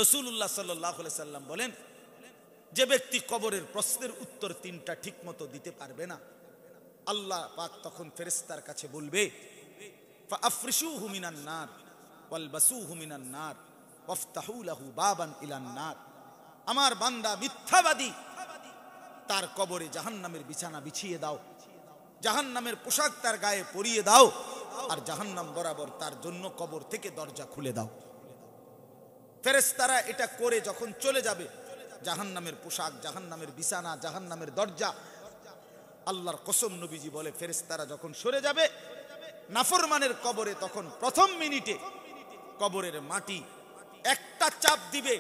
রাসূলুল্লাহ সাল্লাল্লাহু আলাইহি সাল্লাম বলেন যে ব্যক্তি কবরের প্রশ্নের উত্তর 3টা ঠিকমতো দিতে পারবে না, আল্লাহ পাক তখন ফেরেশতার কাছে বলবে ফাআফরিশুহু মিনান নার ওয়ালবাসুহু মিনান নার ওয়াফতাহু লাহু বাবান ইলান নার। আমার বান্দা মিথ্যাবাদী, তার কবরে জাহান্নামের বিছানা বিছিয়ে দাও, জাহান্নামের পোশাক তার গায়ে পরিয়ে দাও, আর জাহান্নাম বরাবর তার জন্য কবর থেকে দরজা খুলে দাও। ফেরেশতারা এটা করে যখন চলে যাবে, জাহান্নামের পোশাক, জাহান্নামের বিছানা, জাহান্নামের দরজা, আল্লাহর কসম নবীজি বলে ফেরেশতারা যখন সরে যাবে নাফরমানের কবরে, তখন প্রথম মিনিটে কবরের মাটি একটা চাপ দিবে,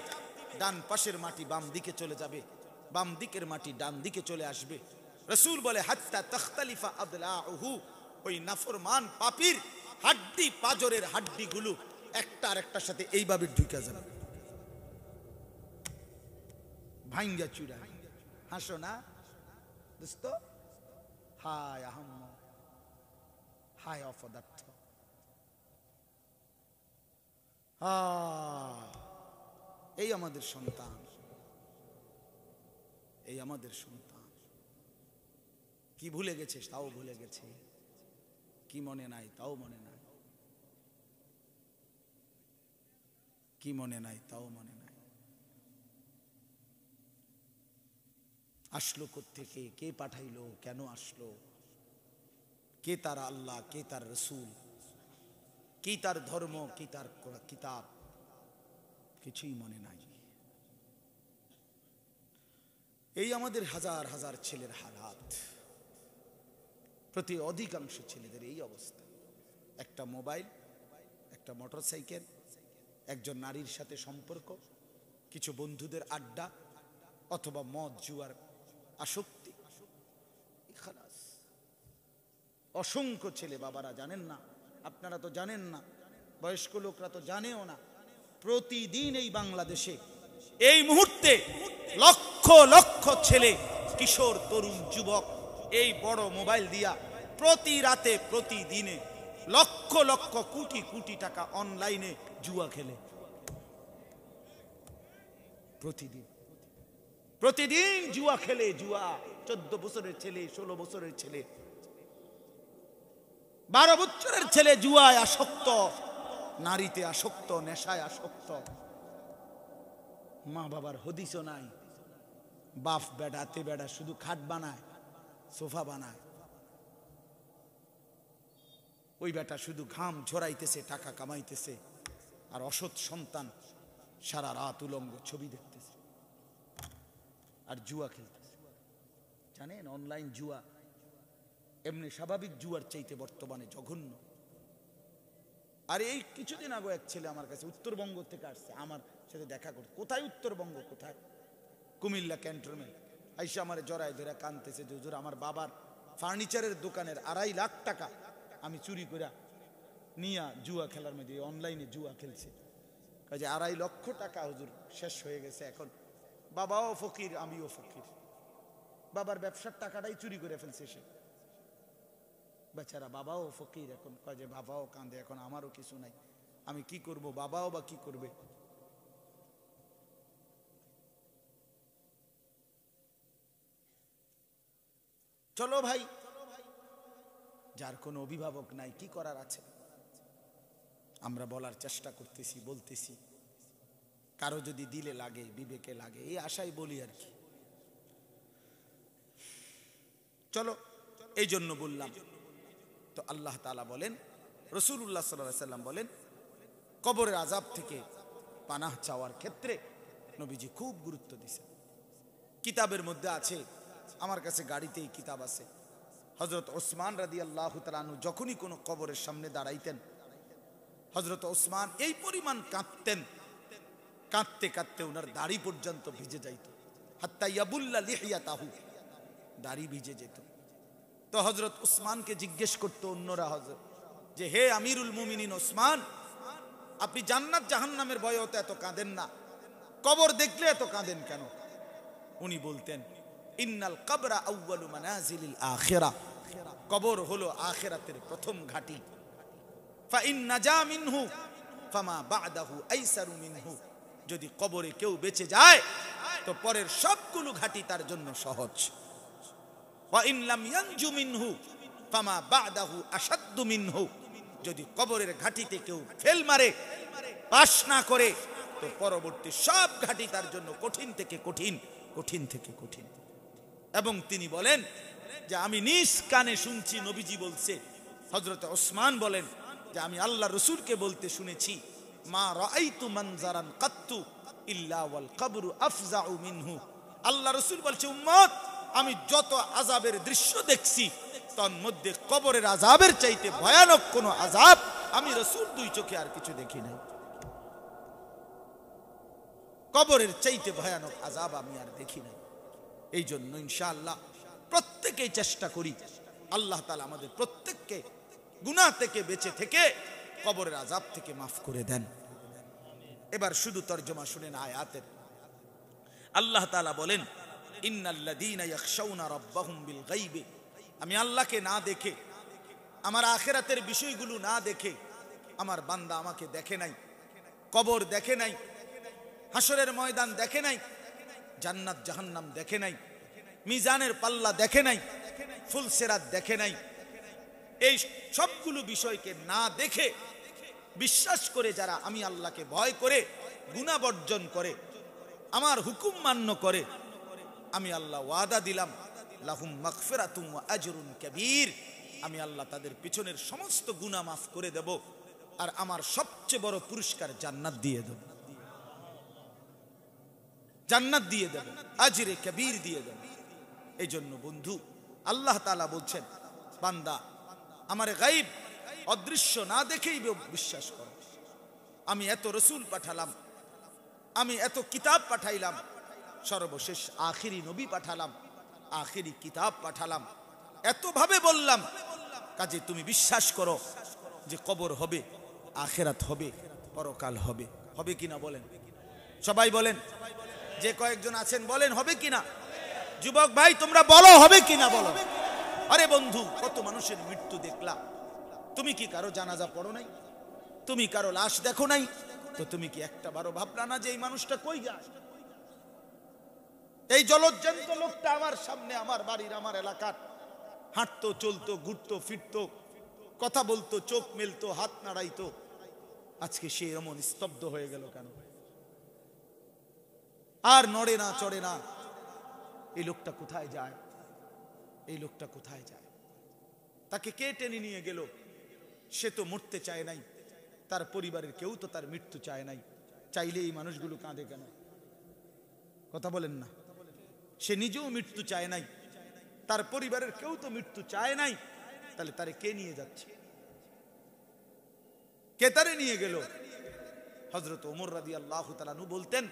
ডান পাশের মাটি বাম দিকে চলে যাবে, বাম দিকের মাটি ডান দিকে চলে আসবে। রাসূল বলে হাত্তা তাখতালিফা আদলাউহু, ওই নাফরমান পাপীর হাড্ডি, পাজরের হাড্ডিগুলো একটা আরেকটার সাথে এইভাবে ঢুকে যাবে, ভাঙ্গা চুরা। হাসো না দোস্ত, হায় আহম্ম, হায় অপদার্থ। এই আমাদের সন্তান, এই আমাদের সন্তান। কি ভুলে গেছে তাও ভুলে গেছে, কি মনে নাই তাও মনে নাই, কি মনে নাই তাও মনে নাই। আসলো কোত্থেকে, কে পাঠাইলো, কেন আসলো, কে তার আল্লাহ, কে তার রসুল, কি তার ধর্ম, কি তার কিতাব, কিছুই মনে নাই। এই আমাদের হাজার হাজার ছেলের হালাত, প্রতি অধিকাংশ ছেলেদের এই অবস্থা। একটা মোবাইল, একটা মোটরসাইকেল, একজন নারীর সাথে সম্পর্ক, কিছু বন্ধুদের আড্ডা, অথবা মদ জুয়ার আসক্তি, খালাস। অসংখ্য ছেলে, বাবারা জানেন না, আপনারা তো জানেন না, বয়স্ক লোকরা তো জানেও না, প্রতিদিন এই বাংলাদেশে এই মুহূর্তে লক্ষ লক্ষ ছেলে, কিশোর, তরুণ, যুবক এই বড় মোবাইল দিয়া প্রতি রাতে, প্রতিদিনে লক্ষ লক্ষ কোটি কোটি টাকা অনলাইনে জুয়া খেলে। প্রতিদিন প্রতিদিন জুয়া খেলে, জুয়া। 14 বছরের ছেলে, 16 বছরের ছেলে, 12 বছরের ছেলে জুয়ায় আসক্ত, নারীতে আসক্ত, নেশায় আসক্ত। মা বাবার হদিসও নাই। বাপ বেড়াতে বেড়া শুধু খাট বানায়, সোফা বানায়, ওই বেটা শুধু ঘাম ঝরাইতেছে, টাকা কামাইতেছে, আর অসৎ সন্তান সারা রাত উলঙ্গ ছবি দেখতেছে আর জুয়া খেলতেছে। জানেন, অনলাইন জুয়া এমনি স্বাভাবিক জুয়ার চাইতে বর্তমানে জঘন্য। আর এই কিছুদিন আগে এক ছেলে আমার কাছে উত্তরবঙ্গ থেকে আসছে, আমার সাথে দেখা করতে। কোথায় উত্তরবঙ্গ, কোথায়? কুমিল্লা ক্যান্টনমেন্ট। আইসা আমার জড়ায় ধরে কানতেছে যে হুজুর, আমার বাবার ফার্নিচারের দোকানের 2.5 লাখ টাকা আমি চুরি করে নিয়ে জুয়া খেলার মধ্যে, অনলাইনে জুয়া খেলছে। কাজে 2.5 লক্ষ টাকা হুজুর শেষ হয়ে গেছে। এখন বাবাও ফকির, আমিও ফকির। বাবার ব্যবসার টাকাটাই চুরি করে ফেলছে সে, বেচারা। বাবাও ফকির, এখন কাজে বাবাও কাঁদে, এখন আমারও কিছু নাই, আমি কি করব, বাবাও বা কি করবে। চলো ভাই, যার কোনো অভিভাবক নাই, কি করার আছে? আমরা বলার চেষ্টা করতেছি, বলতেছি, কারো যদি দিলে লাগে, বিবেকে লাগে, এই আশাই বলি আর কি। চলো, এই জন্য বললাম। তো আল্লাহ তাআলা বলেন, রাসূলুল্লাহ সাল্লাল্লাহু আলাইহি ওয়াসাল্লাম বলেন, কবরের আযাব থেকে পানাহ চাওয়ার ক্ষেত্রে নবীজি খুব গুরুত্ব দিয়েছেন। কিতাবের মধ্যে আছে, আমার কাছে গাড়িতেই কিতাব আছে, হযরত ওসমান রাদিয়াল্লাহু তাআলা আনহু যখনই কোনো কবরের সামনে দাঁড়াইতেন, হযরত ওসমান এই পরিমাণ কাঁদতেন, কাঁদতে কাঁদতে ওনার দাড়ি পর্যন্ত ভিজে যাইত, হাত্তা ইয়াবুল্লা লিহিয়াতাহু, দাড়ি ভিজে যেত। তো হযরত ওসমানকে জিজ্ঞেস করতো অন্যরা, হযরত, যে হে আমিরুল মুমিনিন ওসমান, আপনি জান্নাত জাহান্নামের ভয়ে তো এত কাঁদেন না, কবর দেখলে এত কাঁদেন কেন? উনি বলতেন, ইন্নাল কবরা আউয়ালু মানাজিলিল আখিরাহ, কবর হলো আখিরাতের প্রথম ঘাঁটি। ফা ইন নাজা মিনহু ফামা বা'দাহু আইসারু মিনহু, যদি কবরে কেউ বেঁচে যায় তো পরের সবগুলো ঘাঁটি তার জন্য সহজ। ওয়া ইন লাম ইয়ানজু মিনহু ফামা বা'দাহু আশাদ্দু মিনহু, যদি কবরের ঘাঁটিতে কেউ ফেল মারে, পাশ না করে, তো পরবর্তী সব ঘাঁটি তার জন্য কঠিন থেকে কঠিন, কঠিন থেকে কঠিন। এবং তিনি বলেন যে আমি নিজ কানে শুনছি, নবীজি বলছে, হযরত ওসমান বলেন যে আমি আল্লাহ রাসূলকে বলতে শুনেছি, মা রাআইতু মানজারান কাত্তু ইল্লা ওয়াল কবরু আফজাউ মিনহু। আল্লাহ রাসূল বলছে, উম্মত, আমি যত আযাবের দৃশ্য দেখছি, তার মধ্যে কবরের আযাবের চাইতে ভয়ানক কোন আযাব আমি রাসূল 2 চোখে আর কিছু দেখি নাই। কবরের চাইতে ভয়ানক আযাব আমি আর দেখি নাই। এই জন্য ইনশাআল্লাহ প্রত্যেকেই চেষ্টা করি, আল্লাহ তাআলা আমাদের প্রত্যেককে গুনাহ থেকে বেঁচে থেকে কবরের আযাব থেকে মাফ করে দেন। এবার শুধু তরজমা শুনেন আয়াতের। আল্লাহ তাআলা বলেন, ইন্নাল্লাযীনা ইয়াখশাউনা রাব্বাহুম বিল গায়বি, আমি আল্লাহকে না দেখে, আমার আখিরাতের বিষয়গুলো না দেখে, আমার বান্দা আমাকে দেখে নাই, কবর দেখে নাই, হাসরের ময়দান দেখে নাই, জান্নাত জাহান্নাম দেখে নাই, মিজানের পাল্লা দেখে নাই, ফুলসেরাত দেখে নাই। এই সবগুলো বিষয়কে না দেখে বিশ্বাস করে যারা আমি আল্লাহকে ভয় করে গুনাহ বর্জন করে আমার হুকুম মান্য করে, আমি আল্লাহ ওয়াদা দিলাম লাহুম মাগফিরাতুম ওয়া আজরুন কাবীর, আমি আল্লাহ তাদের পিছনের সমস্ত গুনাহ মাফ করে দেব, আর আমার সবচেয়ে বড় পুরস্কার জান্নাত দিয়ে দেব, জান্নাত দিয়ে দেব, আজরে কবীর দিয়ে দেব। এই জন্য বন্ধু আল্লাহ তাআলা বলছেন, বান্দা আমার গায়ব অদৃশ্য না দেখেই বিশ্বাস করো। আমি এত রসুল পাঠালাম, আমি এত কিতাব পাঠাইলাম, সর্বশেষ আখিরি নবী পাঠালাম, আখিরি কিতাব পাঠালাম, এতভাবে বললাম, কাজে তুমি বিশ্বাস করো যে কবর হবে, আখিরাত হবে, পরকাল হবে। হবে কিনা বলেন? সবাই বলেন, যে কয়েকজন আছেন বলেন হবে কিনা? যুবক ভাই তোমরা বলো হবে কিনা বলো। আরে বন্ধু, কত মানুষের মৃত্যু দেখলা, তুমি কি কারো জানাজা পড়ো নাই? তুমি কারো লাশ দেখো নাই? তো তুমি কি একটা বারো ভাবলা না যে এই মানুষটা কই যায়? এই জলজ্জান্ত লোকটা আমার সামনে, আমার বাড়ির, আমার এলাকার, হাঁটতো, চলতো, ঘুরতো, ফিরতো, কথা বলতো, চোখ মেলতো, হাত নাড়াইতো, আজকে সে এমন স্তব্ধ হয়ে গেল কেন? আর নড়ে না, চড়ে না। এই লোকটা কোথায় যায়? এই লোকটা কোথায় যায়? তাকে কে টেনে নিয়ে গেল? সে তো মরতে চায় নাই, তার পরিবারের কেউ তো তার মৃত্যু চায় নাই। চাইলে এই মানুষগুলো কাঁদে কেন? কথা বলেন না। সে নিজেও মৃত্যু চায় নাই, তার পরিবারের কেউ তো মৃত্যু চায় নাই, তাহলে তারে কে নিয়ে যাচ্ছে? কে তারে নিয়ে গেল? হযরত ওমর রাদিয়াল্লাহু তাআলা আনহু বলতেন,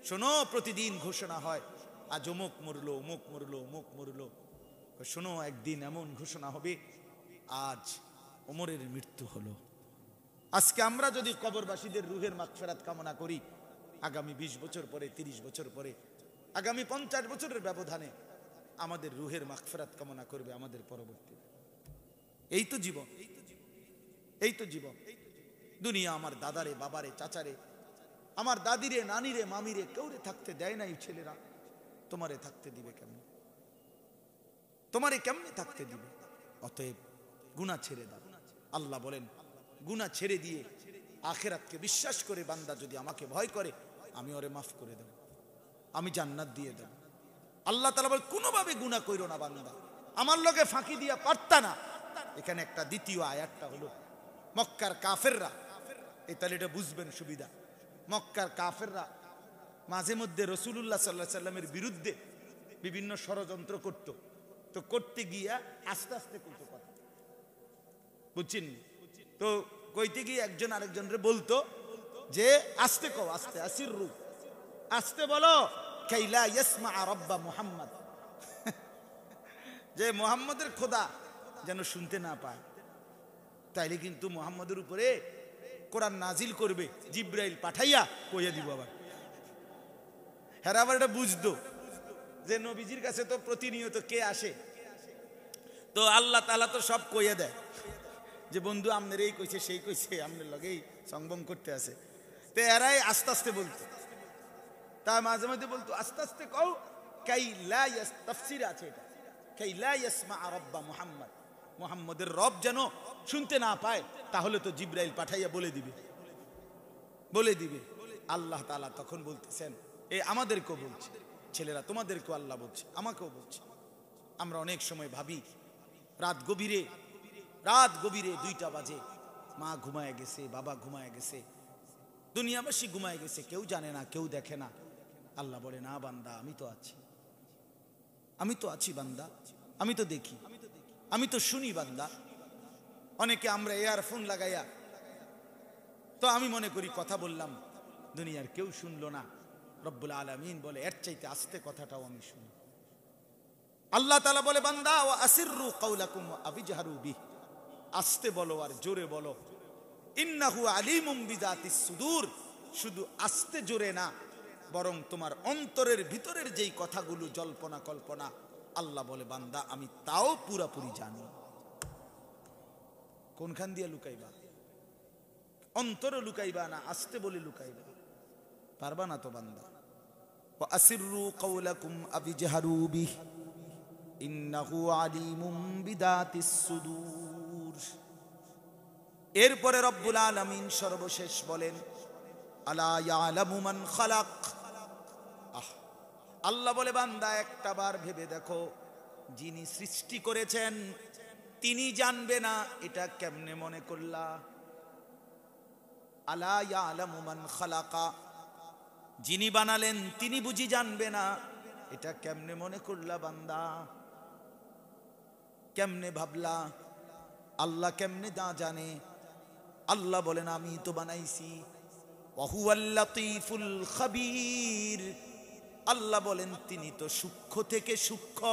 শোনো, প্রতিদিন ঘোষণা হয় আজ অমুক মরলো, অমুক মরলো, অমুক মরলো। শোনো, একদিন এমন ঘোষণা হবে আজ ওমরের মৃত্যু হলো। আজকে আমরা যদি কবরবাসীদের রুহের মাগফিরাত কামনা করি, আগামী 20 বছর পরে, 30 বছর পরে, আগামী 50 বছরের ব্যবধানে আমাদের রুহের মাগফিরাত কামনা করবে আমাদের পরবর্তী। এই তো জীবন, এই তো জীবন। দুনিয়া আমার দাদারে, বাবারে, চাচারে, আমার দাদিরে, নানিরে, মামিরে কেউরে থাকতে দেয় নাই ছেলেরা, তোমারে থাকতে দিবে কেমনে? তোমারে কেমনে থাকতে দিবে? অতএব গুনাহ ছেড়ে দাও। আল্লাহ বলেন, গুনাহ ছেড়ে দিয়ে আখিরাতকে বিশ্বাস করে বান্দা যদি আমাকে ভয় করে, আমি ওরে মাফ করে দেব, আমি জান্নাত দিয়ে দেব। আল্লাহ তাআলা বলেন, কোনোভাবে গুনাহ কইরো না বান্দা, আমার লগে ফাঁকি দিয়া পারতা না। এখানে একটা দ্বিতীয় আয়াতটা হলো মক্কার কাফেররা, এই তাহলে এটা বুঝবেন সুবিধা। মক্কার কাফেররা মাঝে মধ্যে রাসূলুল্লাহ সাল্লাল্লাহু আলাইহি সাল্লামের বিরুদ্ধে বিভিন্ন ষড়যন্ত্র করত। তো করতে গিয়া আস্তে আস্তে কইতো কথা, বুঝছেন? তো কইতে গিয়ে একজন আরেকজনরে বলতো যে আস্তে কও, আস্তে, আসিররু, আস্তে বলো, কাইলা ইয়াসমা রাব্বা মুহাম্মদ, যে মুহাম্মদের খোদা যেন শুনতে না পায়। তাইলে কিন্তু মুহাম্মদের উপরে কোরআন নাজিল করবে, জিব্রাইল পাঠাইয়া কইয়া দিব। আবার হ্যাঁ, আবার এটা বুঝতো যে নবীজির কাছে তো প্রতিনিয়ত কে আসে, তো আল্লাহ তাআলা তো সব কইয়া দেয় যে বন্ধু আমনের এই কইছে, সেই কইছে, আমনের লগেই সংবম করতে আছে। তো এরাই আস্তে আস্তে বলতো, তা মাঝে মাঝে বলতো আস্তে আস্তে কও, কাই লা ইয়াস, তাফসীর আছে এটা, কাই লা ইয়াসমা রাব্বা মুহাম্মদ, মুহাম্মদের রব যেন শুনতে না পায়, তাহলে তো জিব্রাইল পাঠাইয়া বলে দিবে, বলে দিবে। আল্লাহ তাআলা তখন বলতেছেন, এই আমাদেরকেও বলছে, ছেলেরা তোমাদেরকেও আল্লাহ বলছে, আমাকেও বলছে। আমরা অনেক সময় ভাবি রাত গভীরে 2টা বাজে, মা ঘুমায় গেছে, বাবা ঘুমায় গেছে, দুনিয়াবাসী ঘুমায় গেছে, কেউ জানে না, কেউ দেখে না। আল্লাহ বলে, না বান্দা, আমি তো আছি, আমি তো আছি বান্দা, আমি তো দেখি, আমি তো শুনি বান্দা। অনেকে আমরা ইয়ারফোন লাগাইয়া, তো আমি মনে করি কথা বললাম, দুনিয়ার কেউ শুনলো না। রব্বুল আলামিন বলে, এর চাইতে আস্তে কথাটাও আমি শুনি। আল্লাহ তাআলা বলে, বান্দা ওয়া আসিররু কাওলাকুম ওয়া আবিজহারু বিহি, আস্তে বলো আর জোরে বলো, ইন্নাহু আলিমুম বিযাতিস সুদূর, শুধু আস্তে জোরে না, বরং তোমার অন্তরের ভিতরের যেই কথাগুলো জল্পনা কল্পনা, আল্লাহ বলে বান্দা আমি তাও পুরাপুরি জানি। কোনখান দিয়ে লুকাইবা? অন্তরে লুকাইবা না আস্তে বলে লুকাইবা? পারবা না তো বান্দা। ওয়া আসিররু কাওলাকুম আবিজহারু বিহি ইন্নাহু আলিমুম বিদাতিস সুদূর। এরপরে রব্বুল আলামিন সর্বশেষ বলেন, আলা ইয়ালামু মান খালাক। আল্লাহ বলে, বান্দা একটা বার ভেবে দেখো, যিনি সৃষ্টি করেছেন তিনি জানবে না, এটা কেমনে মনে করলা? আলা ইয়ালামু মান খালাকা, যিনি বানালেন তিনি বুঝি জানবে না, এটা কেমনে মনে করলা বান্দা? কেমনে ভাবলা আল্লাহ কেমনে না জানে? আল্লাহ বলেন, আমি তো বানাইছি। ওয়া হুয়াল লাতীফুল খাবীর। আল্লাহ বলেন, তিনি তো সূক্ষ্ম থেকে সূক্ষ্ম,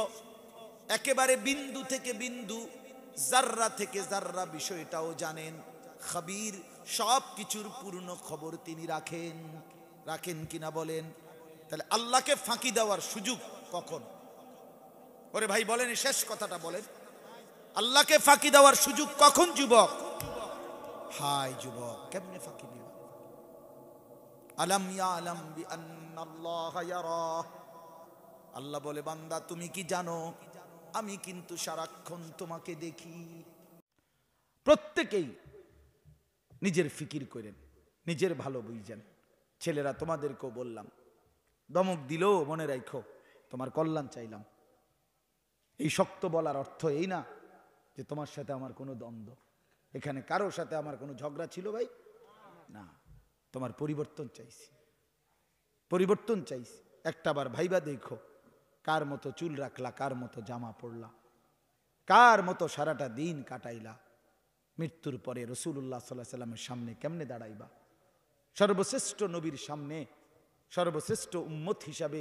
একেবারে বিন্দু থেকে বিন্দু, জাররা থেকে জাররা বিষয়টাও জানেন। খাবীর, সব কিছুর পূর্ণ খবর তিনি রাখেন। রাখেন কিনা বলেন? তাহলে আল্লাহকে ফাঁকি দেওয়ার সুযোগ কখন? ওরে ভাই বলেন, শেষ কথাটা বলেন, আল্লাহকে ফাঁকি দেওয়ার সুযোগ কখন যুবক? হাই যুবক, কেমনে ফাঁকি দিও? আলাম ইয়ালাম বিআন্নাল্লাহা ইয়ারা। আল্লাহ বলে, বান্দা তুমি কি জানো আমি কিন্তু সারাক্ষণ তোমাকে দেখি। প্রত্যেকেই নিজের ফিকির করেন, নিজের ভালো বুঝেন। ছেলেরা তোমাদেরকেও বললাম, দমক দিলেও মনে রাখো তোমার কল্যাণ চাইলাম। এই শক্ত বলার অর্থ এই না যে তোমার সাথে আমার কোনো দ্বন্দ্ব, এখানে কারোর সাথে আমার কোনো ঝগড়া ছিল ভাই না, তোমার পরিবর্তন চাইছি, পরিবর্তন চাইছি। একটা বার ভাইবা দেখো, কার মতো চুল রাখলা, কার মতো জামা পড়লা, কার মতো সারাটা দিন কাটাইলা। মৃত্যুর পরে রাসূলুল্লাহ সাল্লাল্লাহু আলাইহি সাল্লামের সামনে কেমনে দাঁড়াইবা? সর্বশ্রেষ্ঠ নবীর সামনে সর্বশ্রেষ্ঠ উম্মত হিসাবে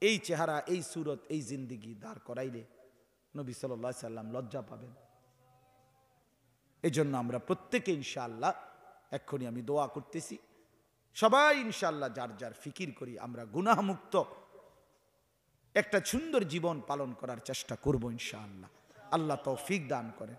এই চেহারা, এই সুরত, এই জিন্দিগি দাঁড় করাইলে নবী সাল্লাল্লাহু আলাইহি সাল্লাম লজ্জা পাবেন। এই জন্য আমরা প্রত্যেকে ইনশাআল্লাহ, এক্ষুনি আমি দোয়া করতেছি, সবাই ইনশাআল্লাহ যার যার ফিকির করি আমরা গুনাহমুক্ত একটা সুন্দর জীবন পালন করার চেষ্টা করব ইনশাআল্লাহ। আল্লাহ তৌফিক দান করেন।